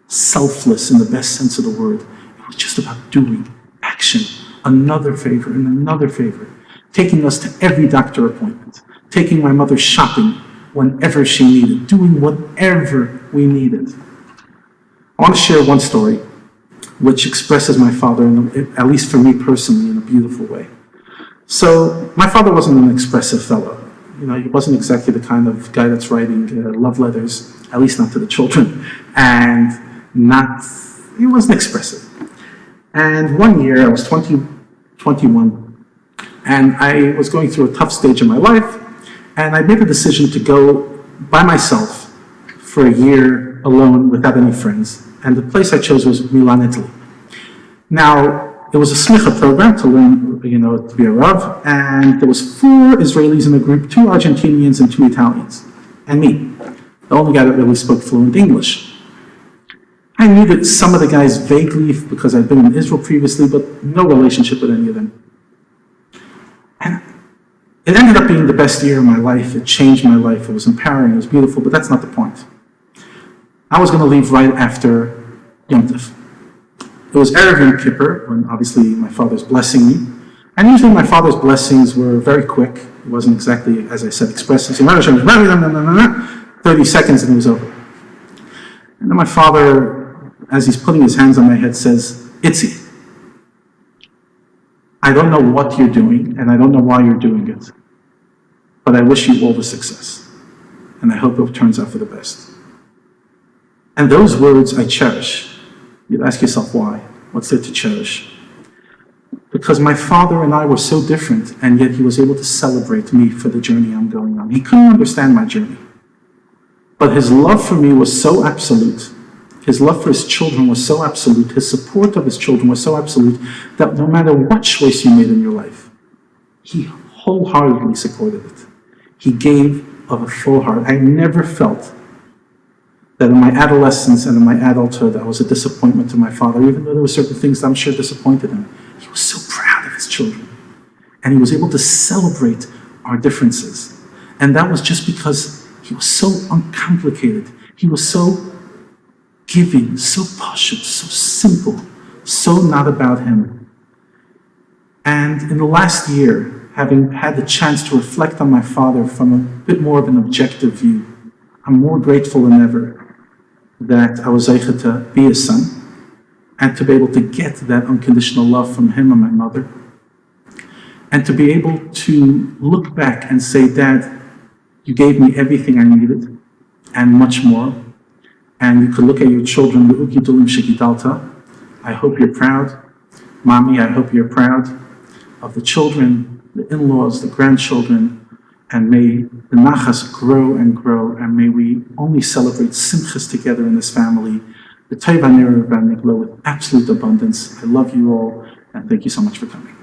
selfless in the best sense of the word. It was just about doing, action, another favor and another favor, taking us to every doctor appointment, taking my mother shopping whenever she needed, doing whatever we needed. I want to share one story which expresses my father, at least for me personally, in a beautiful way. So my father wasn't an expressive fellow. You know, he wasn't exactly the kind of guy that's writing love letters, at least not to the children, and he wasn't expressive. And one year, I was 21, and I was going through a tough stage in my life, and I made a decision to go by myself for a year alone without any friends. And the place I chose was Milan, Italy. Now, it was a smicha program to learn, to be a Rav, and there was 4 Israelis in the group, 2 Argentinians and 2 Italians, and me, the only guy that really spoke fluent English. I knew that some of the guys vaguely because I'd been in Israel previously, but no relationship with any of them. And it ended up being the best year of my life. It changed my life. It was empowering. It was beautiful, but that's not the point. I was going to leave right after Yom Tov. It was Erev Yom Kippur, when obviously my father's blessing me. And usually my father's blessings were very quick. It wasn't exactly, as I said, expressive. 30 seconds and it was over. And then my father, as he's putting his hands on my head, says, Itzi, I don't know what you're doing, and I don't know why you're doing it, but I wish you all the success. And I hope it turns out for the best. And those words I cherish. You'd ask yourself why? What's there to cherish? Because my father and I were so different, and yet he was able to celebrate me for the journey I'm going on. He couldn't understand my journey. But his love for me was so absolute. His love for his children was so absolute. His support of his children was so absolute that no matter what choice you made in your life, he wholeheartedly supported it. He gave of a full heart. I never felt that in my adolescence and in my adulthood, I was a disappointment to my father, even though there were certain things that I'm sure disappointed him. He was so proud of his children. And he was able to celebrate our differences. And that was just because he was so uncomplicated. He was so giving, so pashut, so simple, so not about him. And in the last year, having had the chance to reflect on my father from a bit more of an objective view, I'm more grateful than ever that I was able to be a son and to be able to get that unconditional love from him and my mother, and to be able to look back and say, Dad, you gave me everything I needed and much more. And you could look at your children, I hope you're proud. Mommy, I hope you're proud of the children, the in-laws, the grandchildren, and may the nachas grow and grow, and may we only celebrate simchas together in this family, the taiva nera v'niglo with absolute abundance. I love you all, and thank you so much for coming.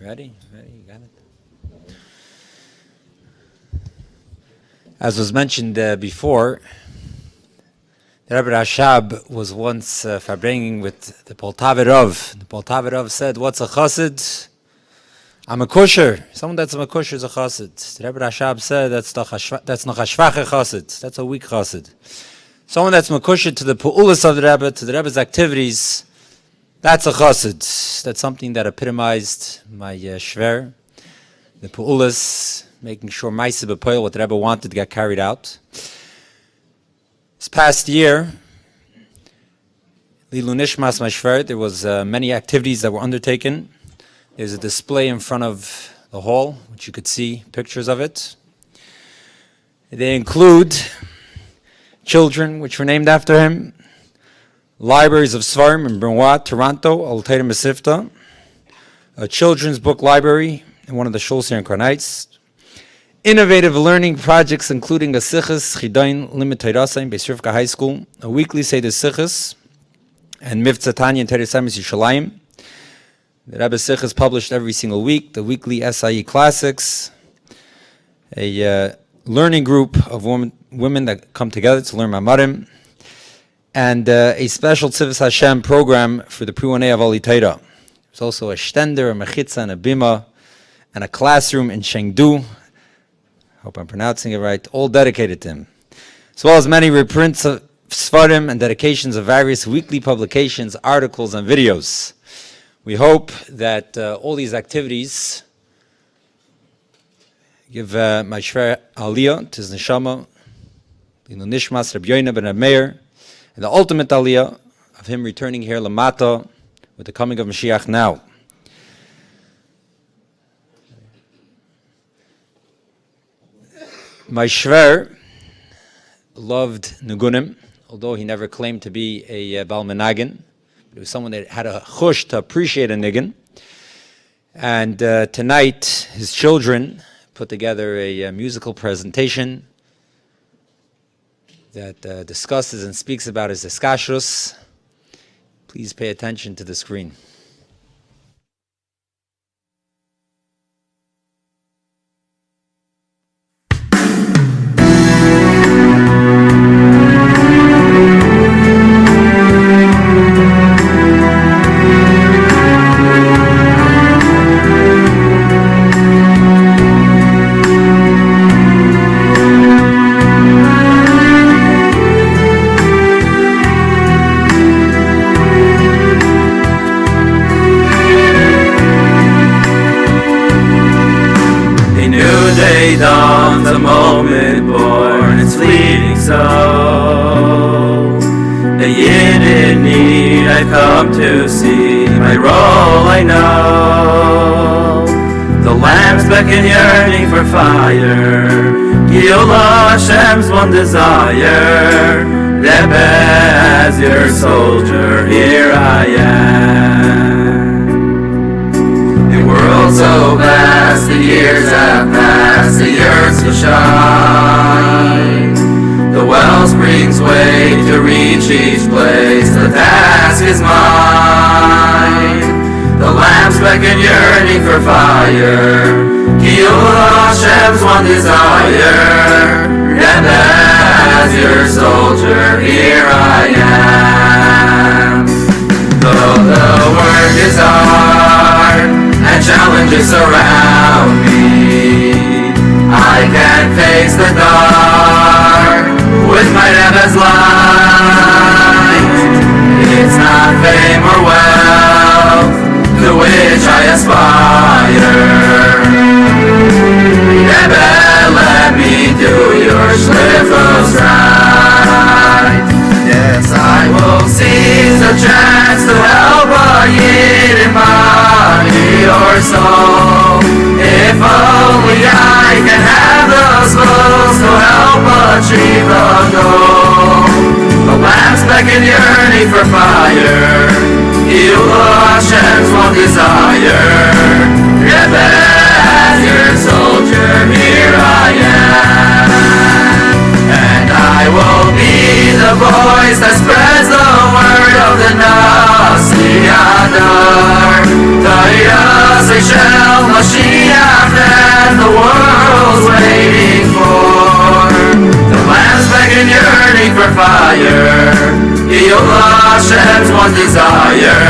Ready? You got it. As was mentioned before, The Rebbe Rashab was once farbringing with the Poltava Rav. The Poltava Rav said, "What's a chassid?" "I'm a kosher." Someone that's a kosher is a chassid. The Rebbe Rashab said, "That's noch a schwache chassid. That's a weak chassid." Someone that's makosher to the pu'ulas of the Rebbe, to the Rebbe's activities, that's a chassid. That's something that epitomized my shver. The pu'ulas, making sure Maisa B'Poil, what the Rebbe wanted, got carried out. This past year, Lilu Nishmas Mashver, there was many activities that were undertaken. There's a display in front of the hall, which you could see pictures of it. They include children, which were named after him, libraries of Svarim in Benoit, Toronto, Altair Mesifta, a children's book library in one of the shuls here in Crown Heights, innovative learning projects including a Sichas, Chidain, Limit Teirasa in Beis Rivka High School, a weekly Seder Sichas, and Mivtza Tanya in Teresamis Yishalayim. The Rebbe Sichas published every single week, the weekly SIE Classics, a learning group of women that come together to learn Mamarim, and a special Tzivos Hashem program for the Pre-1A of Ali Teira. There's also a Stender, a Mechitza, and a Bima, and a classroom in Chengdu. Hope I'm pronouncing it right, all dedicated to him. As well as many reprints of Svarim and dedications of various weekly publications, articles, and videos. We hope that all these activities give my shver aliyah to his neshama, Linu Nishmas, Rabbi Yonah ben Meir, and the ultimate aliyah of him returning here Lamata with the coming of Mashiach now. My shver loved Nugunim, although he never claimed to be a Bal Menagin. He was someone that had a chush to appreciate a niggin. And tonight, his children put together a musical presentation that discusses and speaks about his eskashrus. Please pay attention to the screen. Dawns a moment born, it's fleeting so. A yid in need I've come to see, my role I know. The lambs beckon yearning for fire, Geulah Hashem's one desire. Rebbe, as your soldier, here I am. The world so vast, the years have passed, the earth to shine. The wellspring's way to reach each place, the task is mine. The lamps beckon yearning for fire, Geulah Hashem's one desire. Rebbe, as your soldier, here I am. Though the work is hard and challenges surround me, I can face the dark with my Rebbe's light. It's not fame or wealth to which I aspire. Rebbe, let me do your shlichus right. Yes, I will seize a chance to help a yid in body or soul. If only I can have those clothes to help achieve the goal. The lamps beckon yearning for fire, Geulah Hashem's one desire. Rebbe, as your soldier, here I am. And I will be the voice that spreads the word of the Nasi Adar. Tayas Shel Mashiach that the world's waiting for. The lambs begging yearning for fire, Yonah Hashem's one desire.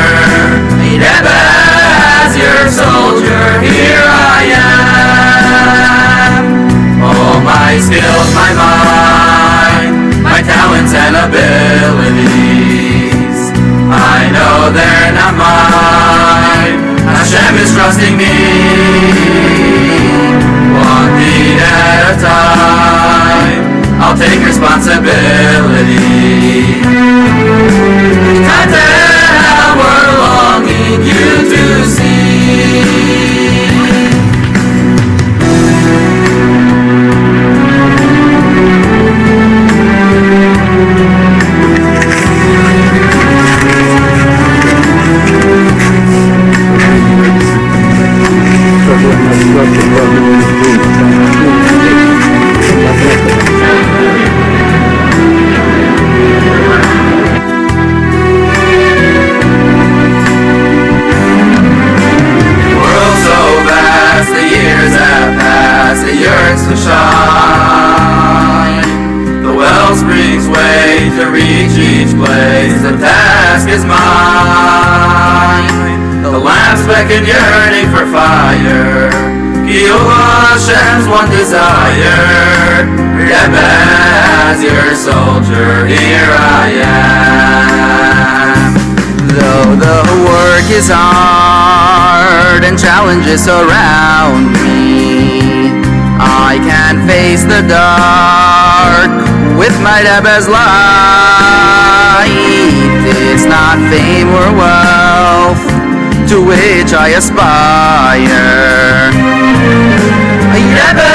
Rebbe, as your soldier, here I am. All my skills, my mind, my talents and abilities, I know they're not mine. Hashem is trusting me, one beat at a time. I'll take responsibility. Tell we're longing you to see. To shine, the wellspring's way to reach each place. The task is mine. The lamp's beckon yearning for fire. Yonah Hashem's one desire. Rebbe, as your soldier, here I am. Though the work is hard and challenges surround me, I can face the dark with my Rebbe's light. It's not fame or wealth to which I aspire. Rebbe,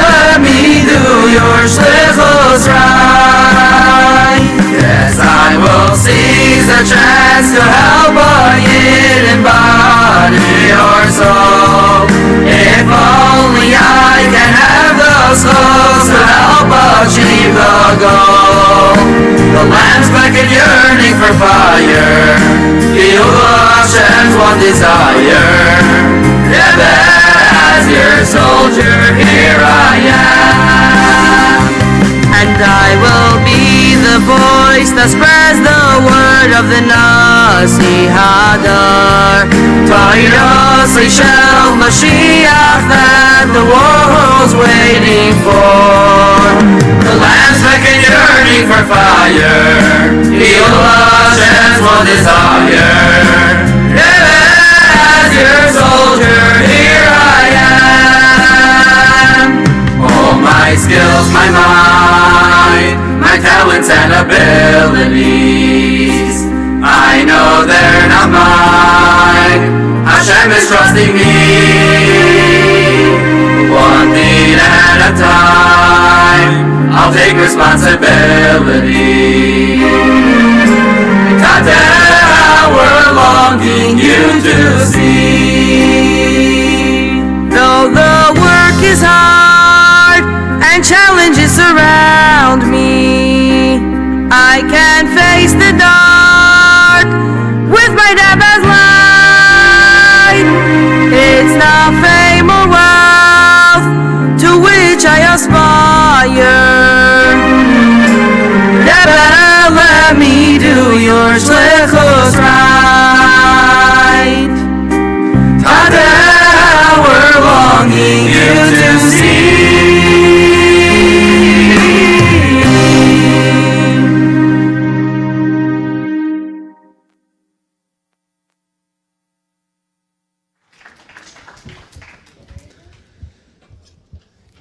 let me do your shlichus right. Yes, I will seize the chance to help a yid in body or soul. If only I can have those souls to help achieve the goal. The lamb's beckon yearning for fire. Yonah Hashem's one desire. Rebbe, as your soldier, here I am. And I will be the voice that spreads the word of the Nasi Hadar. Tairos Shel Mashiach that the world's waiting for. The lamb's beckon yearning for fire. Yonah Hashem's one desire. Rebbe, as your soldier, here I am. All my skills, my mind, my talents and abilities, I know they're not mine. Hashem is trusting me, one thing at a time. I'll take responsibility. Tata, we're longing you to see. Though the work is hard and challenges surround me, I can face the dark with my Rebbe's light. It's not fame or wealth to which I aspire. Rebbe, let me do your shlichus right. Tata, we're longing you to see.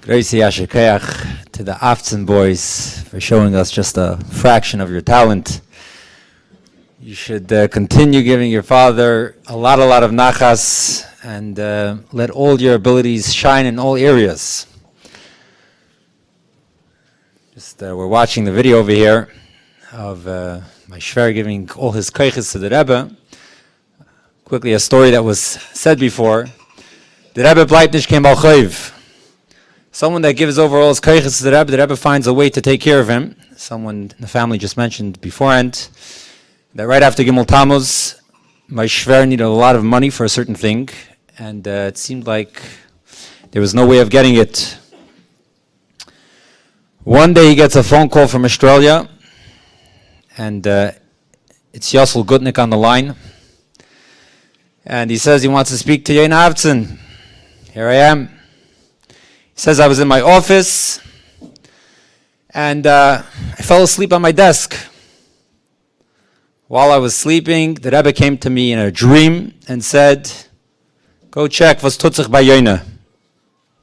Gracie Yashikeach to the Avtzon boys for showing us just a fraction of your talent. You should continue giving your father a lot of nachas and let all your abilities shine in all areas. Just we're watching the video over here of my shver giving all his koiches to the Rebbe. Quickly, a story that was said before. The Rebbe bleibt nicht kein Balchayv. Someone that gives over all his koiches to the Rebbe finds a way to take care of him. Someone in the family just mentioned beforehand that right after Gimel Tammuz, my shver needed a lot of money for a certain thing, and it seemed like there was no way of getting it. One day he gets a phone call from Australia, and It's Yossel Gutnick on the line. And he says he wants to speak to Yonah Avtzon. Here I am. He says I was in my office and I fell asleep on my desk. While I was sleeping, the Rebbe came to me in a dream and said, go check was tut sich bei Yonah.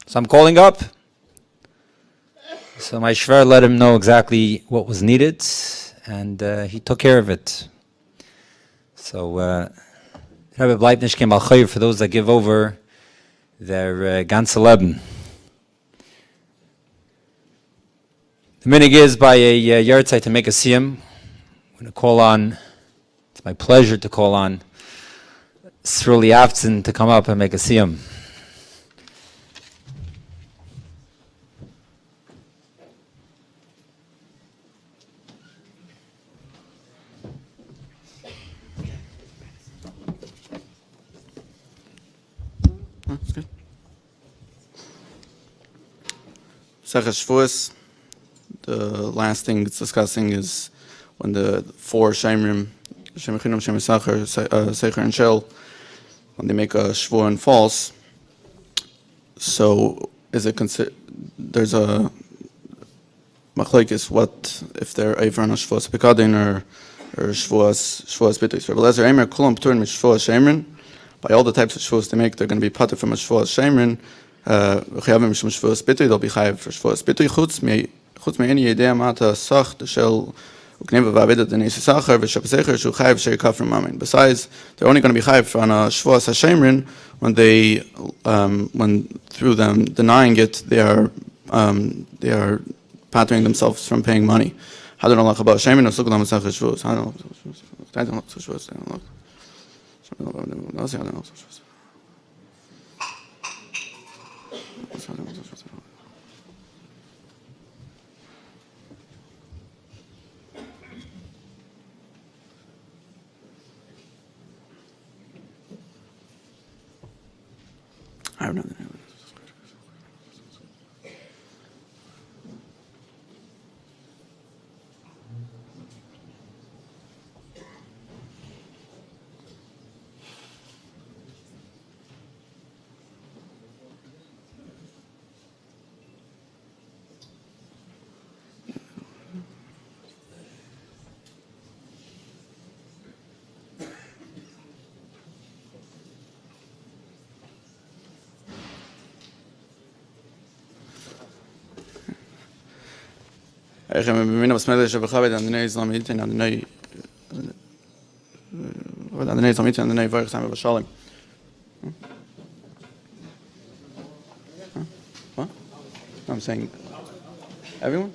So I'm calling up. So my shver let him know exactly what was needed, and he took care of it. So Rebbe bleibt nicht kein Balchayr for those that give over their ganze Leben. The minig is by a Yartzeit to make a siyum. I'm going to call on, it's my pleasure to call on Rabbi Avtzon to come up and make a siyum. That's good. Sechas Shavuos, the last thing it's discussing is when the four Shemrim, Shem Echinam, Shem Yisachar, Secher, and Shel, when they make a Shavuot and false. So is it there's a machlekes, what if they're Eiver on a Shavuos Pekadin or Shavuos B'tis. Rabbi Lezer Eimer Kulam P'turin Shavuos Shemrin. By all the types of Shavuos they make, they're going to be pater from a Shavuos Shemrin. Chayavim Mishum Shavuos B'tis, they'll be chayav for Shavuos B'tis. Chutz me'eni yedei amata sach the shel ukneva v'avedet the nesi sachar v'shapesecher shu chayav sheikaf from mamin. Besides, they're only going to be chayav on a Shavuos HaShemrin when they, when through them denying it, they are patering themselves from paying money. How do you know about Shemrin? Osuk lam sachar Shavuos. How do you know Shavuos? I have nothing. Ich habe mir was mehr schon bekommen an der Islamit an der Islamit an der Weihnachten mit Shalom. What? I'm saying everyone?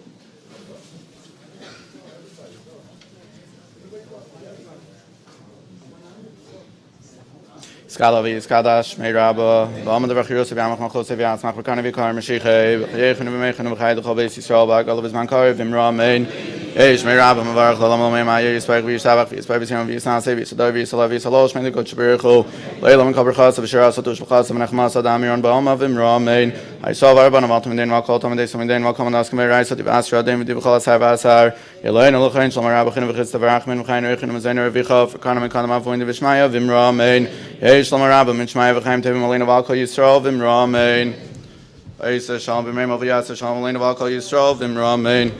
Skalavi, Skadash, Meiraba, Bama the Vachirus, Yamach Machos, Yas, Machakana Vikar, Mashiach, Yechan, Mechan, Machai, the Hobby, Israel, all of his Mankar, Vimra, Main, Eish, Meiraba, Mavar, Lamama, Maya, Spike, Savak, Spike, Visan, Savi, Sadavi, Salavi, Salos, Mendico, Chabirko, Laylam, Kabrachas, of Shira, Satush, Bachas, and Achmas, Adamiron, Bama, Vimra, Main. I saw Varban about him, then Wakal, Tom, and Some then welcome and ask me, Rise, the Astra, David, Divakas, Havasar, Elaine, Luchan, Slamarabachin, Vachis, the Varachman, Kainer, and Mazena, Vicha, Kanam, Kanama, Point of Vishmaya, Vimra, Main, Eish, Slamarabam, and Shmaya, Vachim, Tevim, Elena, Valko, Yisrael, Vimra, Main. Eish, Shalom, Vimra, Mavias, Shalom, Elena, Valko, Yisrael, Vimra, Main.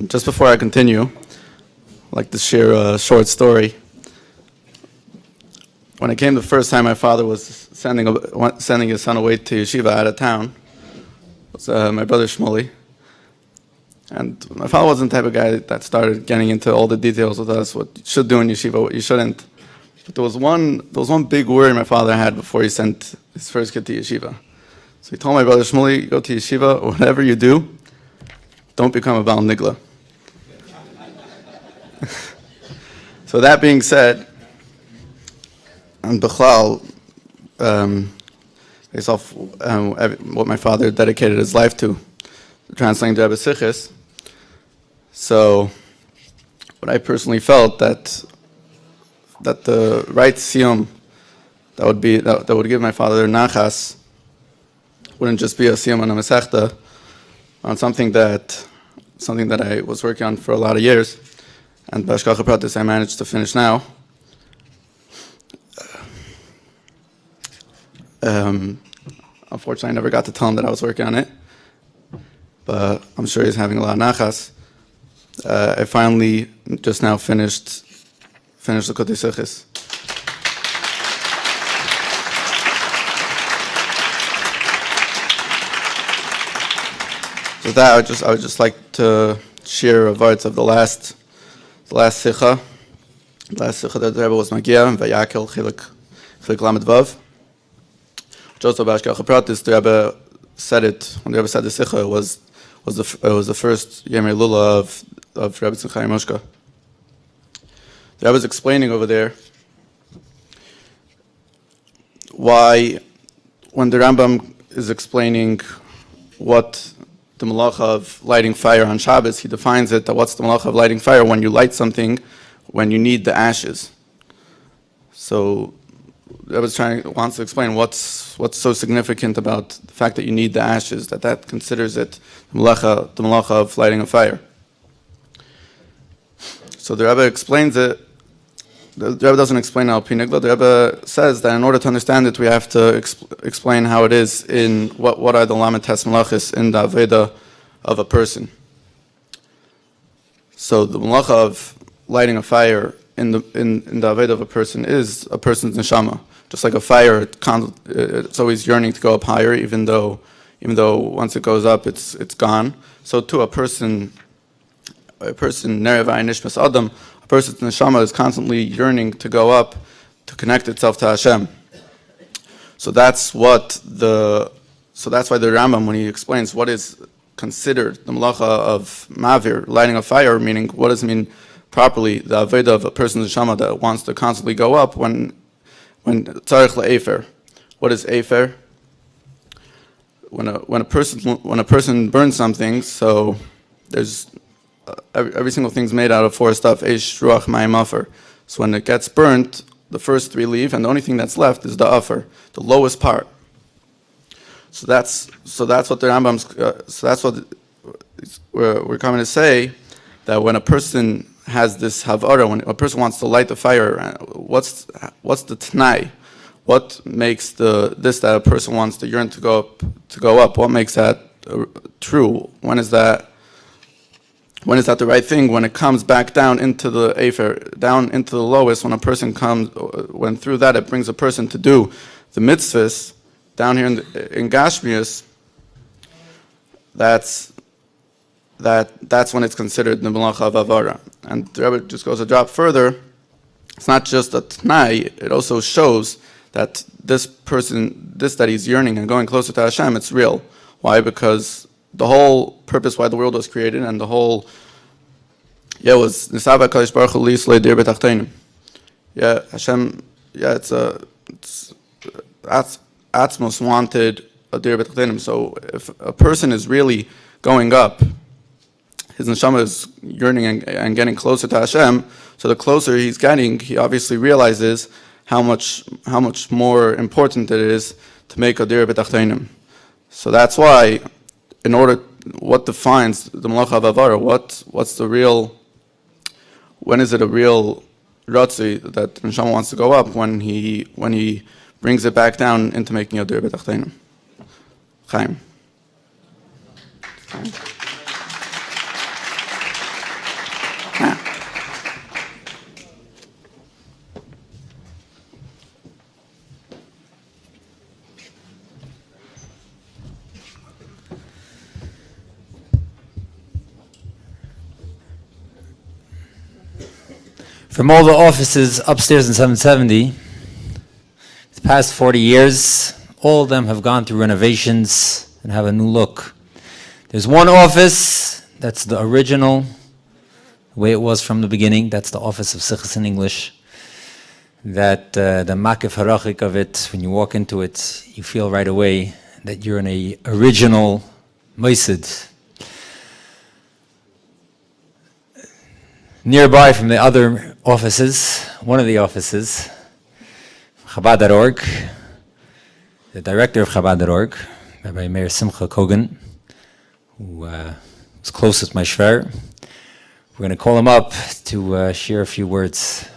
Just before I continue, I'd like to share a short story. When I came the first time, my father was sending his son away to yeshiva out of town. It was my brother Shmuley. And my father wasn't the type of guy that started getting into all the details with us, what you should do in yeshiva, what you shouldn't. But there was one big worry my father had before he sent his first kid to yeshiva. So he told my brother Shmuley, go to yeshiva, whatever you do, don't become a Baal Nigla. So that being said, and Bechlal, based off what my father dedicated his life to, translating the Rebbe Sichos. So but I personally felt that the right siyum that would give my father nachas wouldn't just be a siyum on a mesechta, on something that I was working on for a lot of years, and b'hashgacha pratis I managed to finish now. Unfortunately, I never got to tell him that I was working on it, but I'm sure he's having a lot of nachas. I finally just now finished the Kotei Sichos. With that, I would just like to share a words of the last sicha. The last sicha that the Rebbe was magia and Vayakel Chilik Lamed Vav. Joseph Bashkacha Pratis, the Rebbe said it when the Rebbe said the sicha. It was the first Yemei Lula of Rebbe Tzimcha Moshka. The Rebbe was explaining over there why, when the Rambam is explaining what the malacha of lighting fire on Shabbos, he defines it that what's the malacha of lighting fire when you light something when you need the ashes. So Rebbe wants to explain what's so significant about the fact that you need the ashes, that considers it the malacha of lighting a fire. So the Rebbe explains it. The Rebbe doesn't explain Al Pi Nigla. The Rebbe says that in order to understand it, we have to explain how it is in what are the Lamed Tes Malachis in the Aveda of a person. So the malacha of lighting a fire in the Aveda of a person is a person's neshama. Just like a fire, it's always yearning to go up higher, even though once it goes up, it's gone. So too, a person Nerevai Nishmas Adam, a person's neshama is constantly yearning to go up, to connect itself to Hashem. So that's why the Rambam, when he explains what is considered the malacha of mavir, lighting a fire, meaning what does it mean properly, the aveda of a person's neshama that wants to constantly go up when tzarich le'efer. What is efer? When a person burns something, so there's every single thing's made out of four stuff: eish, ruach, mayim, afer. So when it gets burnt, the first three leave, and the only thing that's left is the afer, the lowest part. So that's what the Rambam's. So that's what we're coming to say, that when a person has this havara, when a person wants to light the fire, what's the t'nai? What makes this that a person wants to yearn to go up? What makes that true? When is that the right thing? When it comes back down into the afer, down into the lowest, when through that it brings a person to do the mitzvahs down here in Gashmius, that's when it's considered the malacha of avara. And the Rebbe just goes a drop further. It's not just a t'nai, it also shows that this person, that he's yearning and going closer to Hashem, it's real. Why? Because the whole purpose why the world was created and the whole was Nisava Kadosh Baruch Hu Lislei Dir B'Tachtenim. Hashem, it's Atzmos wanted a Dir B'Tachtenim. So if a person is really going up, his neshama is yearning and getting closer to Hashem, so the closer he's getting, he obviously realizes how much more important it is to make a dir b'tachtenim. So that's why, what defines the malacha of avara? What's the real? When is it a real ratzi that the neshama wants to go up? When he brings it back down into making a dir b'tachtenim. Chaim. From all the offices upstairs in 770, the past 40 years, all of them have gone through renovations and have a new look. There's one office that's the original, the way it was from the beginning. That's the office of Sichos in English. That the makif harachik of it, when you walk into it, you feel right away that you're in a original mosid. Nearby from the other offices, one of the offices, Chabad.org, the director of Chabad.org, Rabbi Meir Simcha Kogan, who was close with my shver. We're going to call him up to share a few words.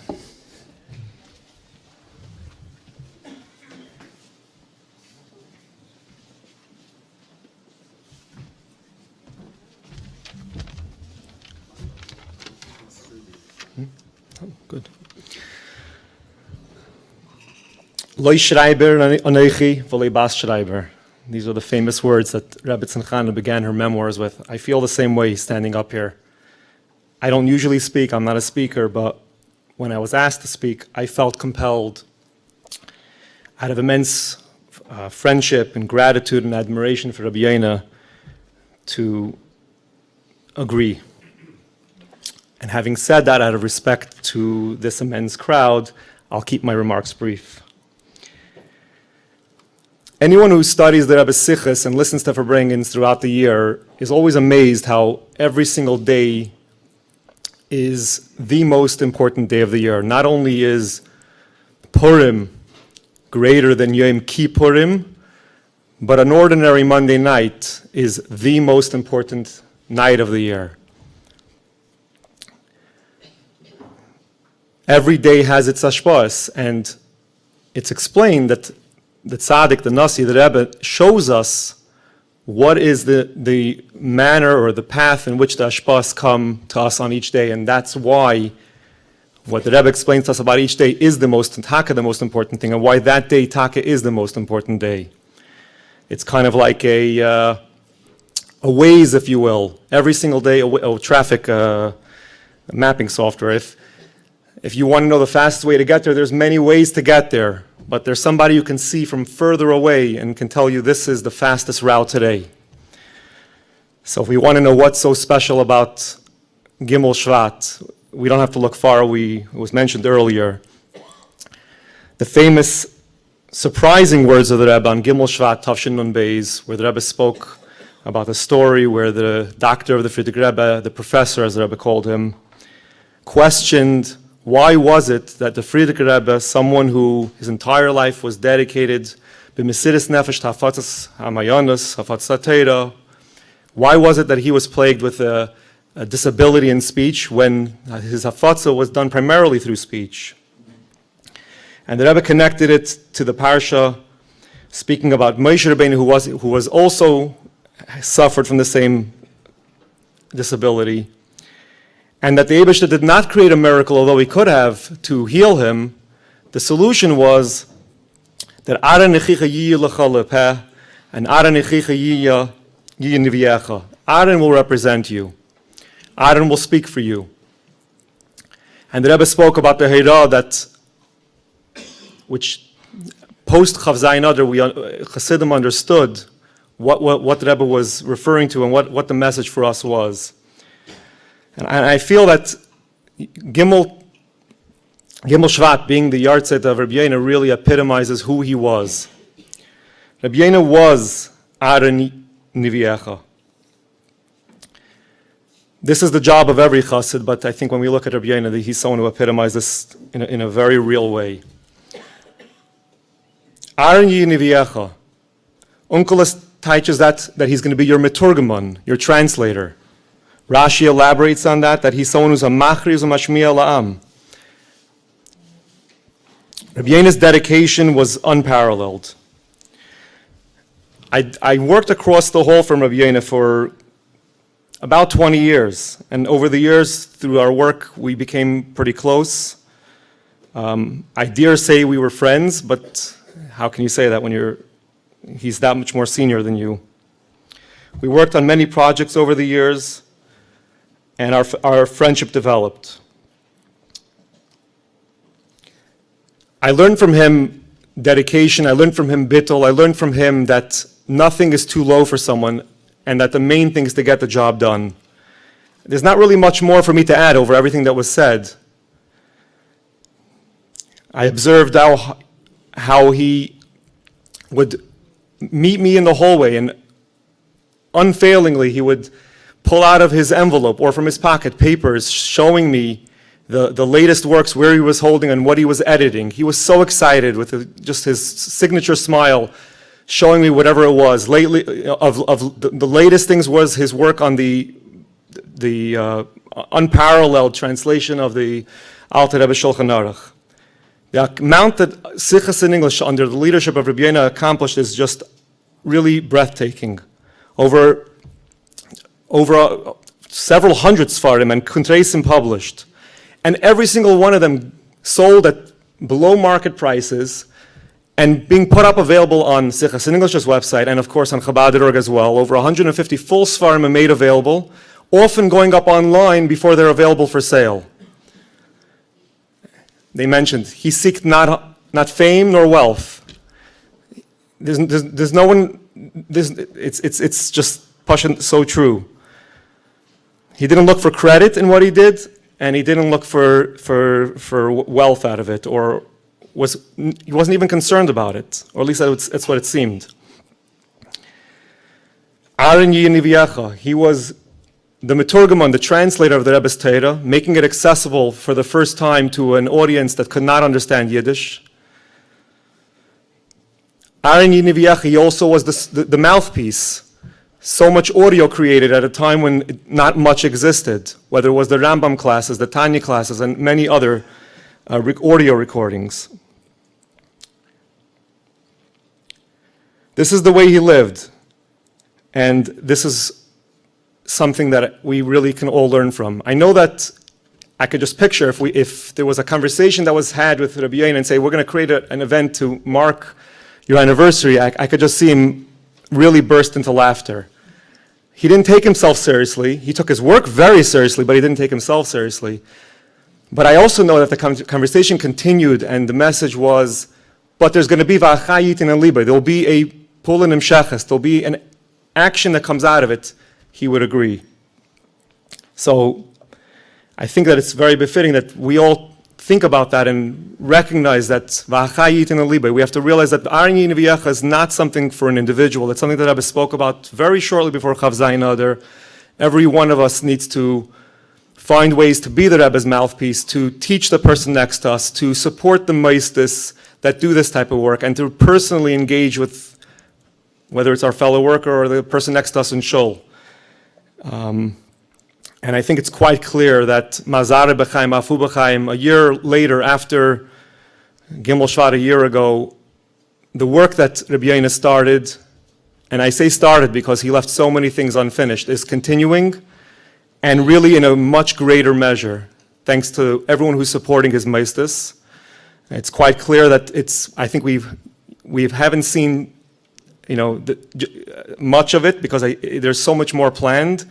Good. Loi Schreiber Anochi v'lei Bas Schreiber. These are the famous words that Rabbi Tzimchana began her memoirs with. I feel the same way standing up here. I don't usually speak, I'm not a speaker, but when I was asked to speak, I felt compelled, out of immense friendship and gratitude and admiration for Rabbi Yonah, to agree. And having said that, out of respect to this immense crowd, I'll keep my remarks brief. Anyone who studies the Rebbe's Sichos and listens to Farbrengens throughout the year is always amazed how every single day is the most important day of the year. Not only is Purim greater than Yom Kippurim, but an ordinary Monday night is the most important night of the year. Every day has its ashpas, and it's explained that the tzaddik, the nasi, the Rebbe, shows us what is the manner or the path in which the ashpas come to us on each day, and that's why what the Rebbe explains to us about each day is the most important thing, and why that day, Taka, is the most important day. It's kind of like a Waze, if you will. Every single day, a traffic mapping software. If you want to know the fastest way to get there, there's many ways to get there. But there's somebody you can see from further away and can tell you this is the fastest route today. So if we want to know what's so special about Gimel Shvat, we don't have to look far. It was mentioned earlier. The famous, surprising words of the Rebbe on Gimel Shvat, Tavshin Nun Beis, where the Rebbe spoke about the story where the doctor of the Frierdiker Rebbe, the professor as the Rebbe called him, questioned why was it that the Frierdiker Rebbe, someone who his entire life was dedicated b'mesiras nefesh hafatzas hamayonos, hafatzas Torah, why was it that he was plagued with a disability in speech when his hafatzah was done primarily through speech? And the Rebbe connected it to the parsha, speaking about Moshe Rabbeinu, who was also suffered from the same disability, and that the Eibishter did not create a miracle, although he could have, to heal him. The solution was that Ara nechicha yiya lecha lepeh, and Ara nechicha yiya niviecha. Aaron will represent you. Aaron will speak for you. And the Rebbe spoke about the Heirah that, which post Chav Zayin Adar, Chassidim understood what the Rebbe was referring to and what the message for us was. And I feel that Gimel Shvat, being the Yartzeit of Rabbi Yonah, really epitomizes who he was. Rabbi Yonah was Aaron Niviecha. This is the job of every chassid, but I think when we look at Rabbi Yonah, he's someone who epitomizes this in a very real way. Aaron Niviecha. Onkelos teaches that he's going to be your meturgaman, your translator. Rashi elaborates on that he's someone who's a machri, who's a mashmiya la'am. Rabbi Yonah's dedication was unparalleled. I worked across the hall from Rabbi Yonah for about 20 years, and over the years, through our work, we became pretty close. I dare say we were friends, but how can you say that when he's that much more senior than you? We worked on many projects over the years, and our friendship developed. I learned from him dedication, I learned from him bittul, I learned from him that nothing is too low for someone, and that the main thing is to get the job done. There's not really much more for me to add over everything that was said. I observed how he would meet me in the hallway, and unfailingly he would pull out of his envelope or from his pocket papers showing me the latest works, where he was holding and what he was editing. He was so excited with just his signature smile, showing me whatever it was. Lately, the latest things was his work on the unparalleled translation of the Alter Rebbe Shulchan Aruch. The amount that Sichas in English under the leadership of Rabbi Yonah accomplished is just really breathtaking. Over several hundred Sfarim and Kuntreisim published. And every single one of them sold at below market prices and being put up available on Sichas in English's website and of course on Chabad.org as well. Over 150 full Sfarim are made available, often going up online before they're available for sale. They mentioned, he seeked not fame nor wealth. There's no one, it's just Pashan, so true. He didn't look for credit in what he did, and he didn't look for wealth out of it, or he wasn't even concerned about it, or at least that's what it seemed. Aaron Yiniviacha, he was the Meturgamon, the translator of the Rebbe's Torah, making it accessible for the first time to an audience that could not understand Yiddish. Aaron Yiniviacha, he also was the mouthpiece. So much audio created at a time when not much existed, whether it was the Rambam classes, the Tanya classes, and many other audio recordings. This is the way he lived, and this is something that we really can all learn from. I know that I could just picture if there was a conversation that was had with Rabbi Yonah and say, we're going to create an event to mark your anniversary, I could just see him really burst into laughter. He didn't take himself seriously. He took his work very seriously, but he didn't take himself seriously. But I also know that the conversation continued, and the message was, but there's going to be v'achayit in liba. There'll be a pulin imsheches. There'll be an action that comes out of it. He would agree. So I think that it's very befitting that we all think about that and recognize that v'achayit in liba. We have to realize that Aaron Yiniviacha is not something for an individual. It's something that Rabbi spoke about very shortly before Chav Zayin Adar. Every one of us needs to find ways to be the Rebbe's mouthpiece, to teach the person next to us, to support the maistis that do this type of work, and to personally engage with, whether it's our fellow worker or the person next to us in Shul. And I think it's quite clear that Mazare B'chaim, Afu B'chaim, a year later, after Gimel Shvat a year ago, the work that Rabbi Yonah started, and I say started because he left so many things unfinished, is continuing, and really in a much greater measure, thanks to everyone who's supporting his maistis. It's quite clear that I think we haven't seen, much of it, because there's so much more planned.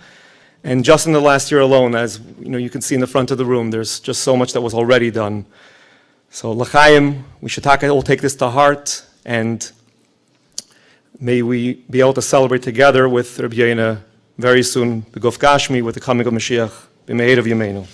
And just in the last year alone, as you can see in the front of the room, there's just so much that was already done. So l'chaim, we should all take this to heart, and may we be able to celebrate together with Rabbi Yonah very soon, the Guf Gashmi, with the coming of Mashiach, b'meir of Yameinu.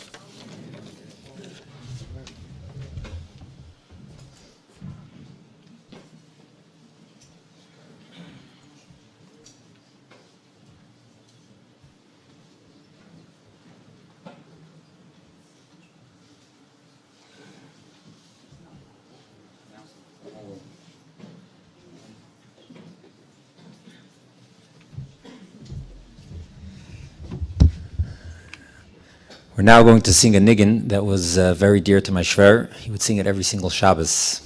We're now going to sing a niggin that was very dear to my shver. He would sing it every single Shabbos.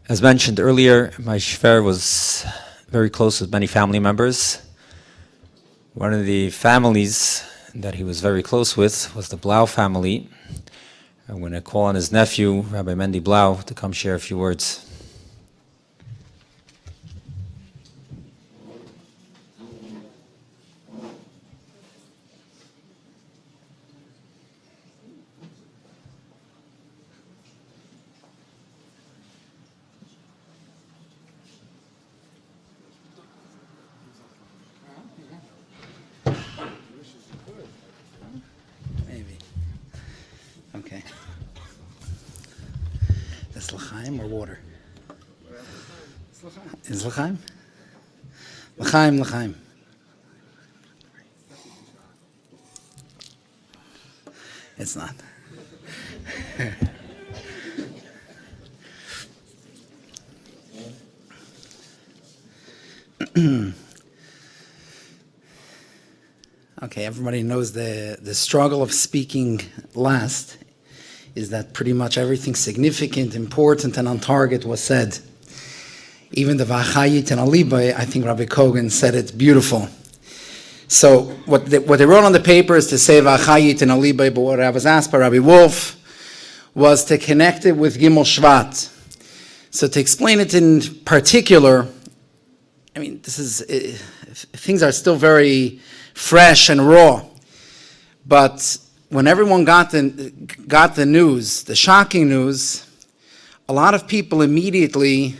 As mentioned earlier, my shver was very close with many family members. One of the families that he was very close with was the Blau family. I'm going to call on his nephew, Rabbi Mendy Blau, to come share a few words. Okay. Is l'chaim or water? Is l'chaim? L'chaim, l'chaim. It's not. Okay, everybody knows the struggle of speaking last is that pretty much everything significant, important, and on target was said. Even the V'achayit and Aliba, I think Rabbi Kogan said it beautiful. So what they wrote on the paper is to say V'achayit and Aliba, but what I was asked by Rabbi Wolf was to connect it with Gimel Shvat. So to explain it in particular, I mean, things are still very fresh and raw, but when everyone got the news, the shocking news, a lot of people immediately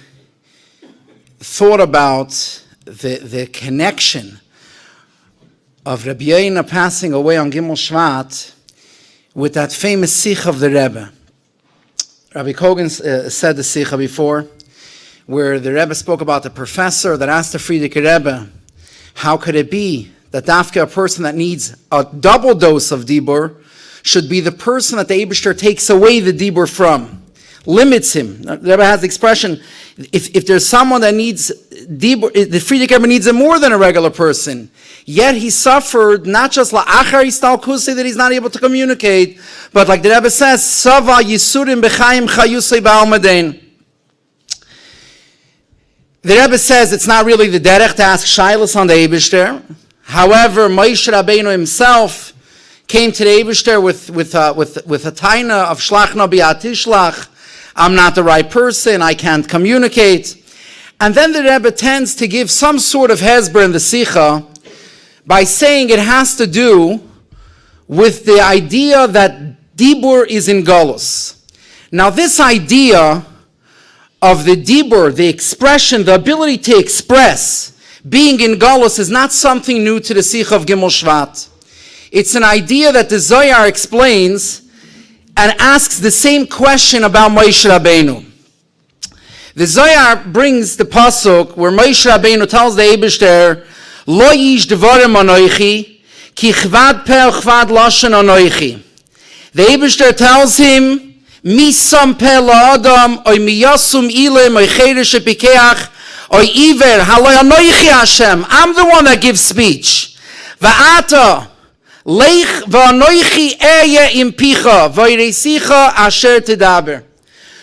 thought about the connection of Rabbi Yonah passing away on Gimel Shvat with that famous Sikha of the Rebbe. Rabbi Kogan said the Sikha before, where the Rebbe spoke about the professor that asked the Frierdiker Rebbe, how could it be that dafka, a person that needs a double dose of dibur, should be the person that the Eibishter takes away the dibur from, limits him. The Rebbe has the expression, if there's someone that needs dibur, the Frierdiker Rebbe needs it more than a regular person. Yet he suffered not just la'achar istalkusi, that he's not able to communicate, but like the Rebbe says, sava yisurim b'chaim chayusei ba'almadein. The Rebbe says it's not really the derech to ask shaylas on the Eibishter. However, Moshe Rabbeinu himself came to the Eibishter with a taina of shlachna bi'atishlach. I'm not the right person. I can't communicate. And then the Rebbe tends to give some sort of hezber in the Sikha by saying it has to do with the idea that dibur is in galus. Now, this idea of the dibur, the expression, the ability to express, being in galus is not something new to the Sikha of Gimel Shvat. It's an idea that the Zohar explains and asks the same question about Moshe Rabbeinu. The Zohar brings the pasuk where Moshe Rabbeinu tells the Eibishter, Lo yish devarim anoichi, ki chvad peh chvad lashon anoichi. The Eibishter tells him, Mi sam peh la'adam, oy mi yasum ilem, oy cheresh epikeach, oy iver, haloy anoichi Hashem. I'm the one that gives speech. Va'ata, leich va'anoichi eye impicha, va'iresicha asher tedaber.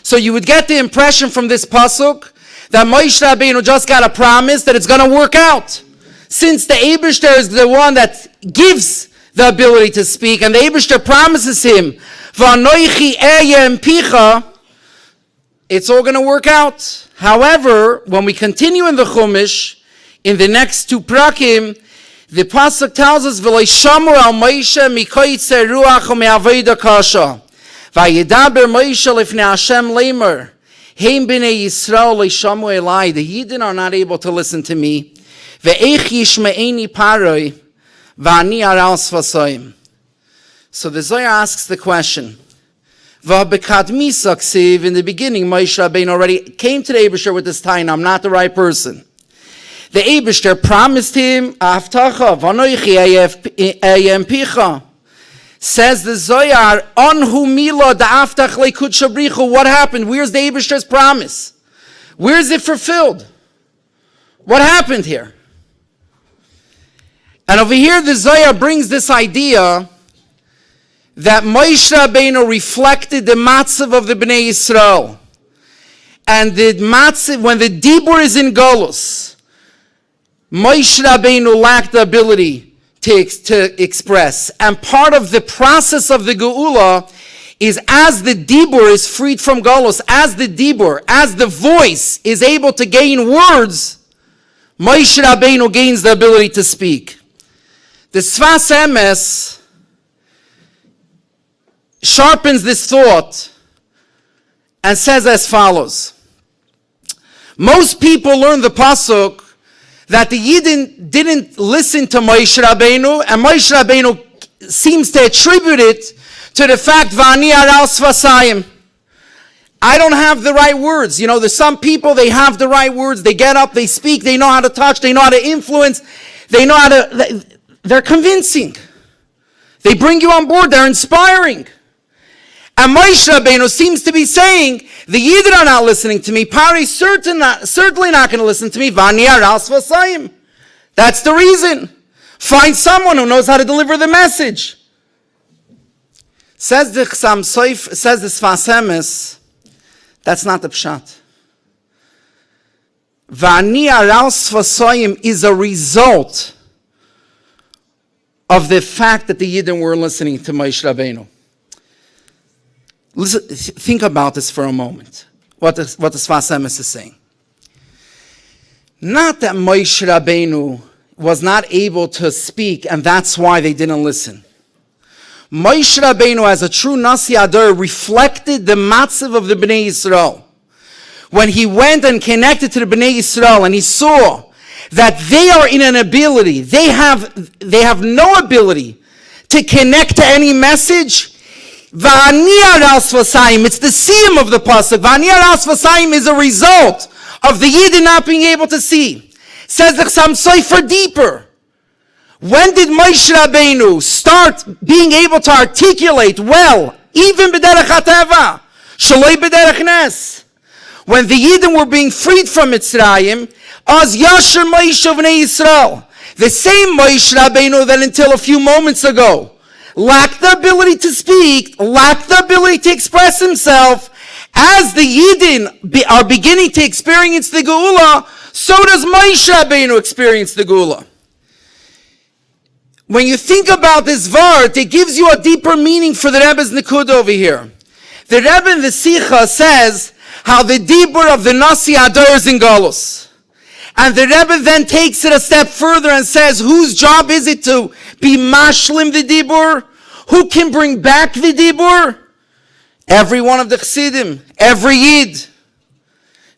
So you would get the impression from this pasuk that Moshe Rabbeinu just got a promise that it's going to work out. Since the Eibishter is the one that gives the ability to speak, and the Eibishter promises him, va'anoichi eye impicha, it's all going to work out. However, when we continue in the Chumash, in the next two prakim, the pasuk tells us, "V'lo shamur al Moshe mikoytzer ruach u'me'avoda kasha, va'yedaber Moshe lifnei Hashem leimer, heim b'nei Yisrael lo shamu elai." The Yidden are not able to listen to me. Ve'eich yishme'eni paroi, va'ani aral svasoim. So the Zohar asks the question. V'bekadmi saksiv, in the beginning, Moshe Rabbeinu already came to the Eibishter with this time, I'm not the right person. The Eibishter promised him, Avtacha, v'anoichi eyempicha. Says the Zohar, Onhu mila da'aftach lekud shabrichu. What happened? Where's the Eibishter's promise? Where is it fulfilled? What happened here? And over here, the Zohar brings this idea that Moshe Rabbeinu reflected the matzav of the Bnei Yisrael. and the matziv, when the dibur is in Golus, Moshe Rabbeinu lacked the ability to express. And part of the process of the Geula is as the dibur is freed from Golus, as the voice is able to gain words, Moshe Rabbeinu gains the ability to speak. The Sfas Emes sharpens this thought and says as follows. Most people learn the pasuk that the Yidden didn't listen to Moshe Rabbeinu, and Moshe Rabbeinu seems to attribute it to the fact, V'ani aral sfasayim. I don't have the right words. You know, there's some people, they have the right words, they get up, they speak, they know how to touch, they know how to influence, they know how to, they're convincing. They bring you on board, they're inspiring. And Moshe Rabbeinu seems to be saying, the Yidden are not listening to me, Pari certainly not going to listen to me, V'ani aral sfasayim. That's the reason. Find someone who knows how to deliver the message. Says the Sfas Emes, that's not the pshat. V'ani aral sfasayim is a result of the fact that the Yidden were listening to Moshe Rabbeinu. Listen, think about this for a moment. What the Sfas Emes is saying. Not that Moshe Rabbeinu was not able to speak, and that's why they didn't listen. Moshe Rabbeinu, as a true Nasi Adar, reflected the matziv of the Bnei Yisrael. When he went and connected to the Bnei Yisrael, and he saw that they are in an ability, they have no ability to connect to any message. V'ani aral sfasayim, it's the siyum of the pasuk. V'ani aral sfasayim is a result of the Yidden not being able to see. Says the Chassam Sofer deeper. When did Moshe Rabbeinu start being able to articulate well, even b'derech hateva, shaloi b'derech nes? When the Yidden were being freed from Mitzrayim, az yasher Moshe v'nei Yisrael, the same Moshe Rabbeinu that until a few moments ago lacked the ability to speak, lacked the ability to express himself, as the Yidden are beginning to experience the Geula, so does Moshe Rabbeinu experience the Geula. When you think about this vart, it gives you a deeper meaning for the Rebbe's Nikud over here. The Rebbe in the Sicha says how the dibur of the Nasi Adar is in Galus. And the Rebbe then takes it a step further and says, whose job is it to be mashlim the dibur? Who can bring back the dibur? Every one of the Chassidim, every Yid.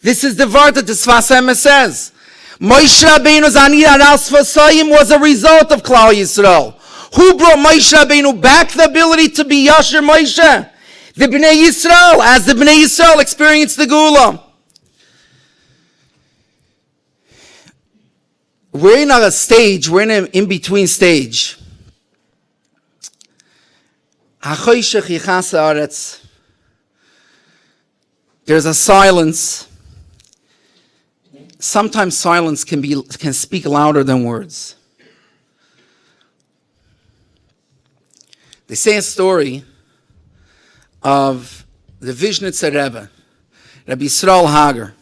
This is the vart that the Sfas Emes says. Moshe Rabbeinu's Ani Aral Sfasayim was a result of Klal Yisrael. Who brought Moshe Rabbeinu back the ability to be Yasher Moshe? The Bnei Yisrael, as the Bnei Yisrael experienced the Geula. We're in a stage, we're in an in-between stage. There's a silence. Sometimes silence can speak louder than words. They say a story of the Vishnitzer Rebbe, Rabbi Yisrael Hager.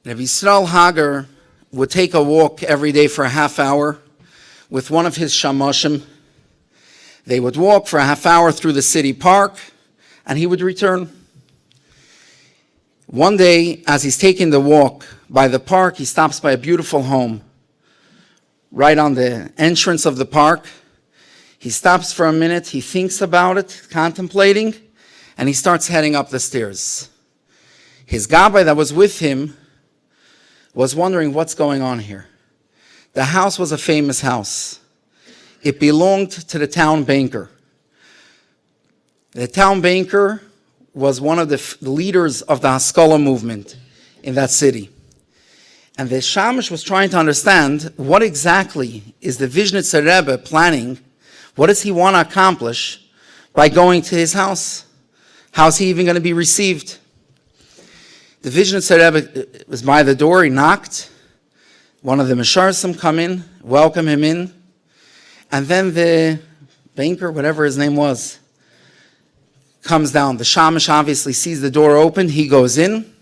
Rabbi Yisrael Hager would take a walk every day for a half hour with one of his shamoshim. They would walk for a half hour through the city park, and he would return. One day, as he's taking the walk by the park, he stops by a beautiful home. Right on the entrance of the park, he stops for a minute, he thinks about it, contemplating, and he starts heading up the stairs. His gabbai that was with him was wondering what's going on here. The house was a famous house. It belonged to the town banker. The town banker was one of the leaders of the Haskalah movement in that city. And the Shamash was trying to understand what exactly is the Vishnitzer Rebbe planning, what does he want to accomplish by going to his house? How's he even going to be received? The Vishnitzer Rebbe was by the door, he knocked. One of the Mesharsim come in, welcome him in. And then the banker, whatever his name was, comes down. The Shamash obviously sees the door open. He goes in.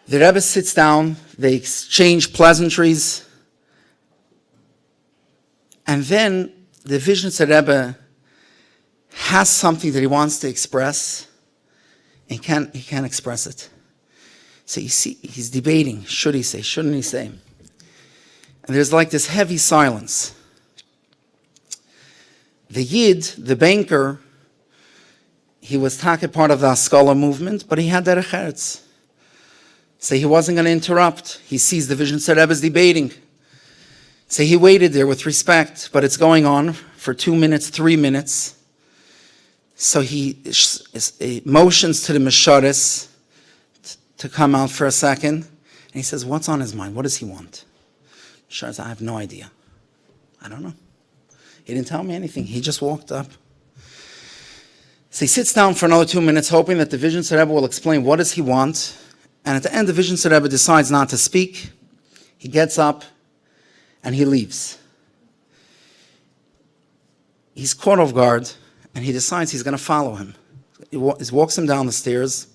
The Rebbe sits down. They exchange pleasantries. And then the Vizhnitzer Rebbe has something that he wants to express, and he can't express it. So you see, he's debating. Should he say? Shouldn't he say? And there's like this heavy silence. The Yid, the banker, he was talking part of the Haskalah movement, but he had derech eretz. So he wasn't going to interrupt. He sees the Vizhnitzer Rebbe's debating. So he waited there with respect, but it's going on for 2 minutes, 3 minutes. So he motions to the Mesharis to come out for a second. And he says, what's on his mind? What does he want? Mesharis says, I have no idea. I don't know. He didn't tell me anything. He just walked up. So he sits down for another 2 minutes, hoping that the Vizhnitzer Rebbe will explain what does he want. And at the end, the Vizhnitzer Rebbe decides not to speak. He gets up and he leaves. He's caught off guard, and he decides he's going to follow him. He walks him down the stairs.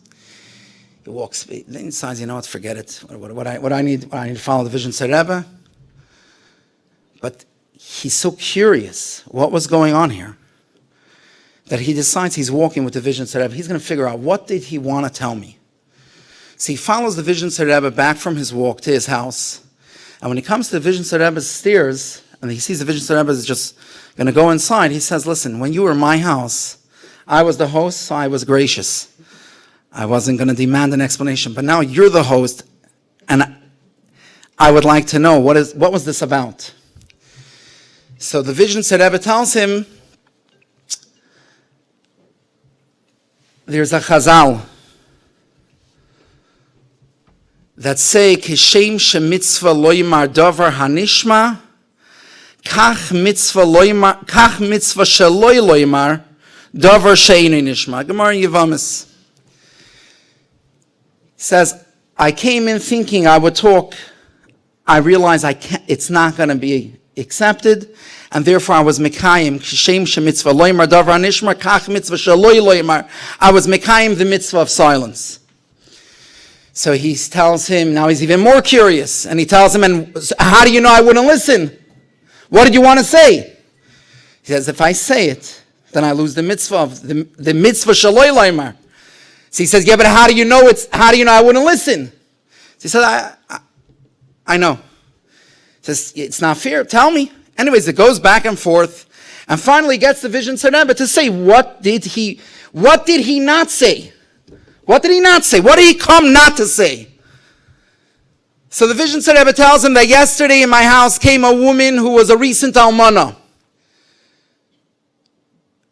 Then he decides, you know what, forget it. What I need to follow the Vizhnitzer Rebbe. But he's so curious what was going on here that he decides he's walking with the Vizhnitzer Rebbe. He's going to figure out, what did he want to tell me? So he follows the Vizhnitzer Rebbe back from his walk to his house. And when he comes to the Vizhnitzer Rebbe's stairs, and he sees the Vizhnitzer Rebbe is just going to go inside, he says, listen, when you were in my house, I was the host, so I was gracious. I wasn't going to demand an explanation. But now you're the host, and I would like to know, what was this about? So the Vizhnitzer Rebbe tells him, there's a chazal that say, Kishem shemitzvah loymar davar hanishma, kach mitzvah sheloy loymar davar she'eino nishma. Gemara in Yevamis says, I came in thinking I would talk. I realized it's not going to be accepted, and therefore I was mekayim kishem shemitzvah loymar davar hanishma, kach mitzvah sheloy loymar. I was mekayim the mitzvah of silence. So he tells him, now he's even more curious, and he tells him, and how do you know I wouldn't listen? What did you want to say? He says, if I say it, then I lose the mitzvah of the mitzvah shaloi laimar. So he says, yeah, but how do you know I wouldn't listen? So he says, I know. He says, it's not fair, tell me. Anyways, it goes back and forth, and finally gets the Vizhnitzer Rebbe to say, what did he not say? What did he not say? What did he come not to say? So the Vizhnitzer Rebbe tells him that yesterday in my house came a woman who was a recent almana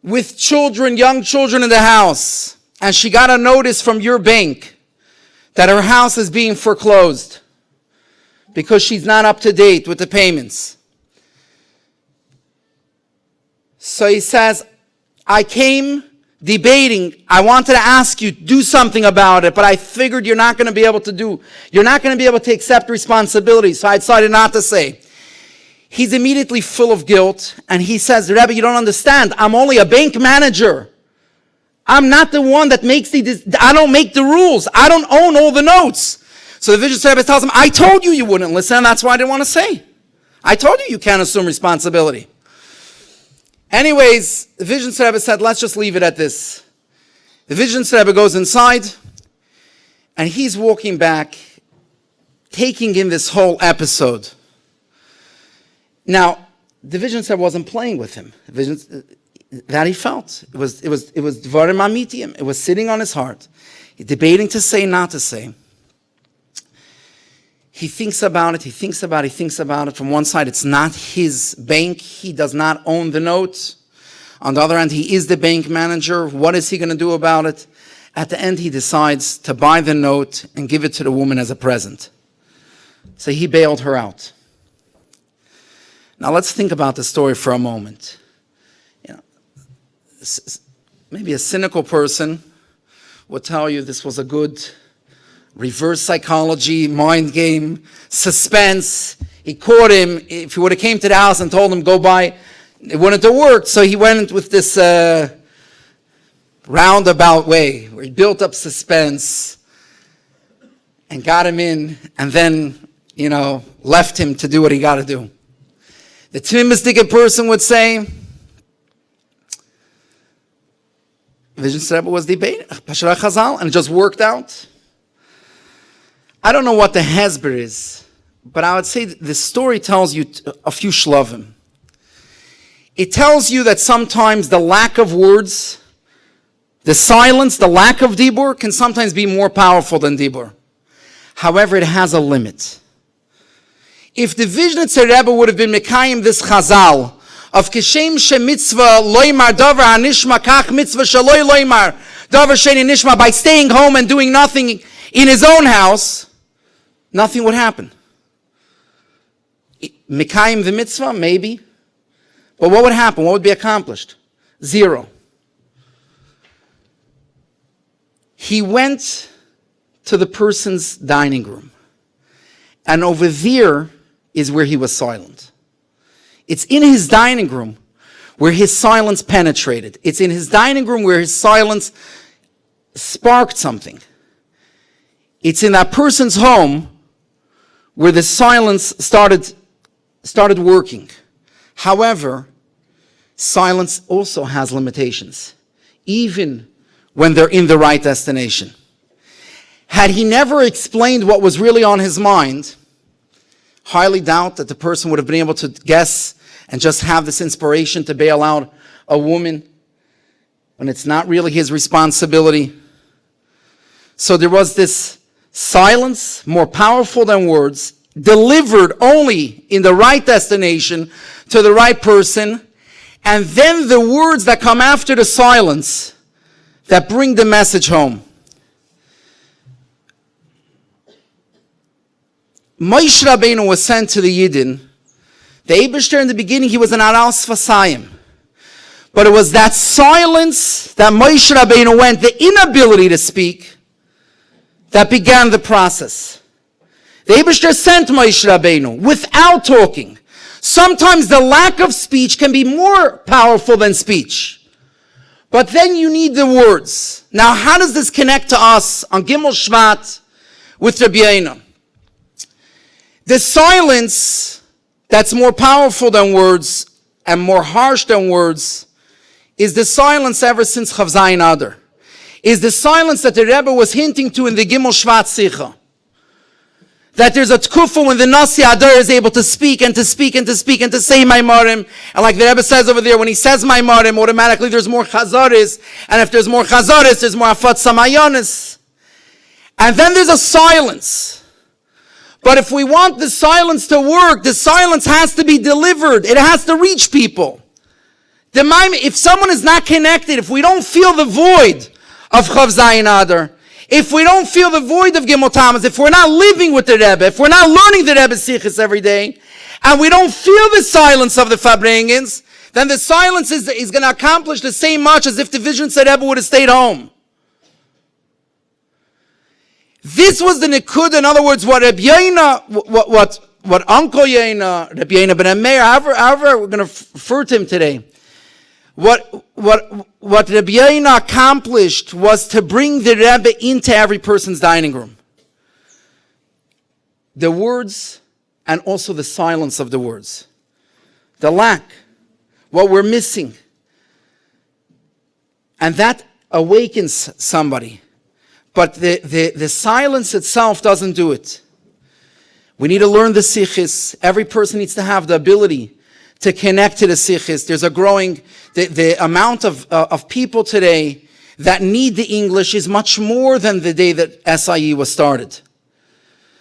with children, young children in the house, and she got a notice from your bank that her house is being foreclosed because she's not up to date with the payments. So he says, I came debating, I wanted to ask you, do something about it, but I figured you're not going to be able to accept responsibility, so I decided not to say. He's immediately full of guilt, and he says, Rabbi, you don't understand, I'm only a bank manager. I'm not the one that I don't make the rules. I don't own all the notes. So the Vizhnitzer Rebbe tells him, I told you wouldn't listen, and that's why I didn't want to say. I told you can't assume responsibility. Anyways, the Vizhnitzer Rebbe said, let's just leave it at this. The Vizhnitzer Rebbe goes inside, and he's walking back, taking in this whole episode. Now, the Vizhnitzer Rebbe wasn't playing with him. That he felt. It was Dvarim Amitiyim. It was sitting on his heart. He's debating to say, not to say. He thinks about it. From one side, it's not his bank. He does not own the note. On the other hand, he is the bank manager. What is he going to do about it? At the end, he decides to buy the note and give it to the woman as a present. So he bailed her out. Now let's think about the story for a moment. Maybe a cynical person would tell you this was a good reverse psychology, mind game, suspense. He caught him. If he would have came to the house and told him, go buy, it wouldn't have worked. So he went with this roundabout way, where he built up suspense and got him in, and then, left him to do what he got to do. The Tmimistic person would say, Vision Rebbe was the Pasharach Chazal, and it just worked out. I don't know what the Hezber is, but I would say the story tells you a few shlovim. It tells you that sometimes the lack of words, the silence, the lack of dibur can sometimes be more powerful than dibur. However, it has a limit. If the Vizhnitzer Rebbe would have been Mekayim this Chazal of Kishem Shemitzvah Loimar Davar Hanishma Kach Mitzvah Shaloi Loimar Davar Sheni Nishma, by staying home and doing nothing in his own house, nothing would happen. Mekayim the mitzvah, maybe. But what would happen? What would be accomplished? Zero. He went to the person's dining room. And over there is where he was silent. It's in his dining room where his silence penetrated. It's in his dining room where his silence sparked something. It's in that person's home where the silence started working. However, silence also has limitations, even when they're in the right destination. Had he never explained what was really on his mind, highly doubt that the person would have been able to guess and just have this inspiration to bail out a woman when it's not really his responsibility. So there was this silence, more powerful than words, delivered only in the right destination to the right person, and then the words that come after the silence that bring the message home. Moshe Rabbeinu was sent to the Yidden. The Eibishter in the beginning, he was an Aral Sfasayim. But it was that silence that Moshe Rabbeinu went, the inability to speak, that began the process. The Eibishter sent Moshe Rabbeinu without talking. Sometimes the lack of speech can be more powerful than speech. But then you need the words. Now, how does this connect to us on Gimel Shvat with Rabbi Yonah? The silence that's more powerful than words and more harsh than words is the silence ever since Chav Zayin Adar. Is the silence that the Rebbe was hinting to in the Gimel Shvat Sicha. That there's a tkufa when the Nasi Adar is able to speak and to speak and to speak and to say Maimarim. And like the Rebbe says over there, when he says Maimarim, automatically there's more Chazaris. And if there's more Chazaris, there's more Afat Samayonis. And then there's a silence. But if we want the silence to work, the silence has to be delivered. It has to reach people. If someone is not connected, if we don't feel the void of Chav Zayin Adar, if we don't feel the void of Gimel Tammuz, if we're not living with the Rebbe, if we're not learning the Rebbe's Sichos every day, and we don't feel the silence of the Farbrengens, then the silence is going to accomplish the same much as if the Vision said Rebbe would have stayed home. This was the Nikud, in other words, what Rabbi Yonah, what Uncle Yonah, Rabbi Yonah ben Meir, however we're going to refer to him today, what Rabbi Yonah accomplished was to bring the Rebbe into every person's dining room. The words and also the silence of the words. The lack, what we're missing. And that awakens somebody. But the silence itself doesn't do it. We need to learn the Sichos. Every person needs to have the ability to connect to the Sichos. There's a growing, the amount of people today that need the English is much more than the day that SIE was started.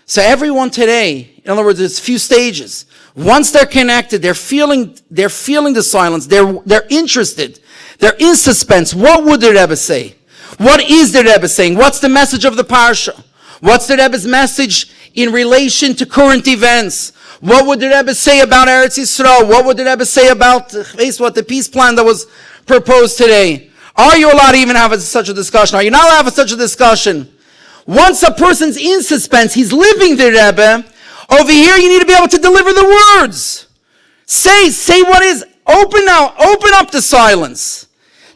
So everyone today, in other words, there's a few stages. Once they're connected, they're feeling the silence. They're interested. They're in suspense. What would the Rebbe say? What is the Rebbe saying? What's the message of the Parsha? What's the Rebbe's message in relation to current events? What would the Rebbe say about Eretz Yisrael? What would the Rebbe say about the peace plan that was proposed today? Are you allowed to even have such a discussion? Are you not allowed to have such a discussion? Once a person's in suspense, he's living the Rebbe. Over here, you need to be able to deliver the words. Say what is. Open up the silence.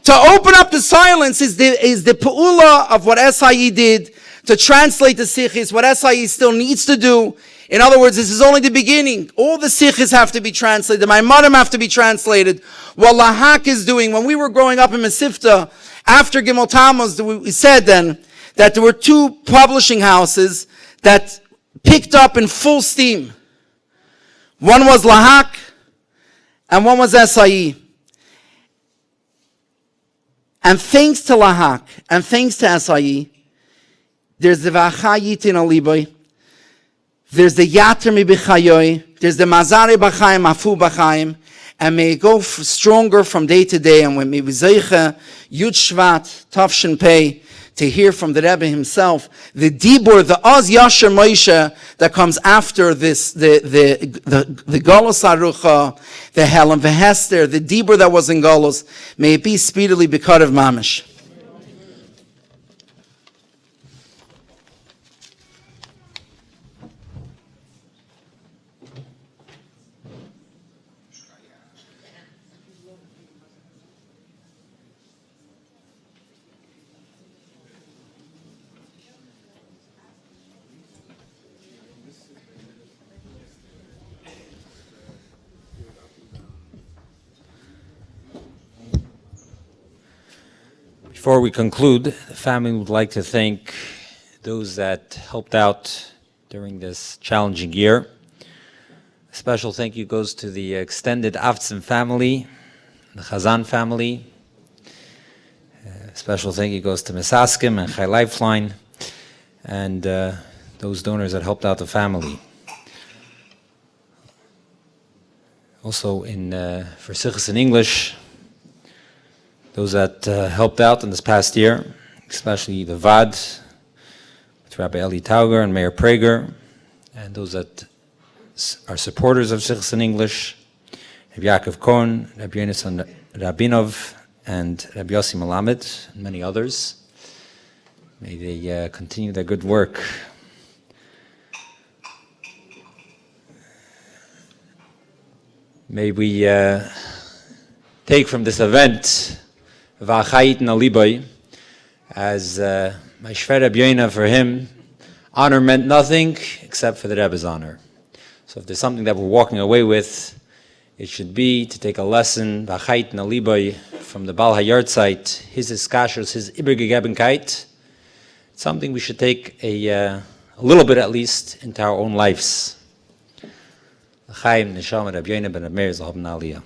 To open up the silence is the pe'ula of what SIE did to translate the sichis, what SIE still needs to do. In other words, this is only the beginning. All the sichis have to be translated. The Maimonim have to be translated. What Lahak is doing, when we were growing up in Mesivta, after Gimel Tammuz, we said then that there were two publishing houses that picked up in full steam. One was Lahak, and one was SIE. And thanks to Lahak, and thanks to SIE, there's the V'achayitin Aliboy, there's the Yater Mi B'chayoy, there's the Mazare B'chaim, Afu B'chaim, and may it go stronger from day to day, and when may we Zeicha, Yud Shvat, Tavshin Pei, to hear from the Rebbe himself, the Dibur, the Oz Yasher Moshe that comes after this, the Golos Arucha, the Helam Vehester, the Dibur that was in Golos, may it be speedily B'kar of Mamish. Before we conclude, the family would like to thank those that helped out during this challenging year. A special thank you goes to the extended Avtzon family, the Chazan family. A special thank you goes to Misaskim and Chai Lifeline, and those donors that helped out the family. Also for Sichos in English, those that helped out in this past year, especially the VAD, with Rabbi Eli Tauger and Mayor Prager, and those that are supporters of Sichos in English, Rabbi Yaakov Cohen, Rabbi Yonah Rabinov, and Rabbi Yossi Melamed, and many others. May they continue their good work. May we take from this event V'achayit Naliboy, as my Shver Rabbi Yonah, for him, honor meant nothing except for the Rebbe's honor. So if there's something that we're walking away with, it should be to take a lesson, V'achayit Naliboy, from the Baal HaYartzeit, his iskashos, his Ibergegebenkeit. It's something we should take a little bit at least into our own lives. L'chaim Neshama Rabbi Yonah ben Rabbi Meir Zalben Aliyah.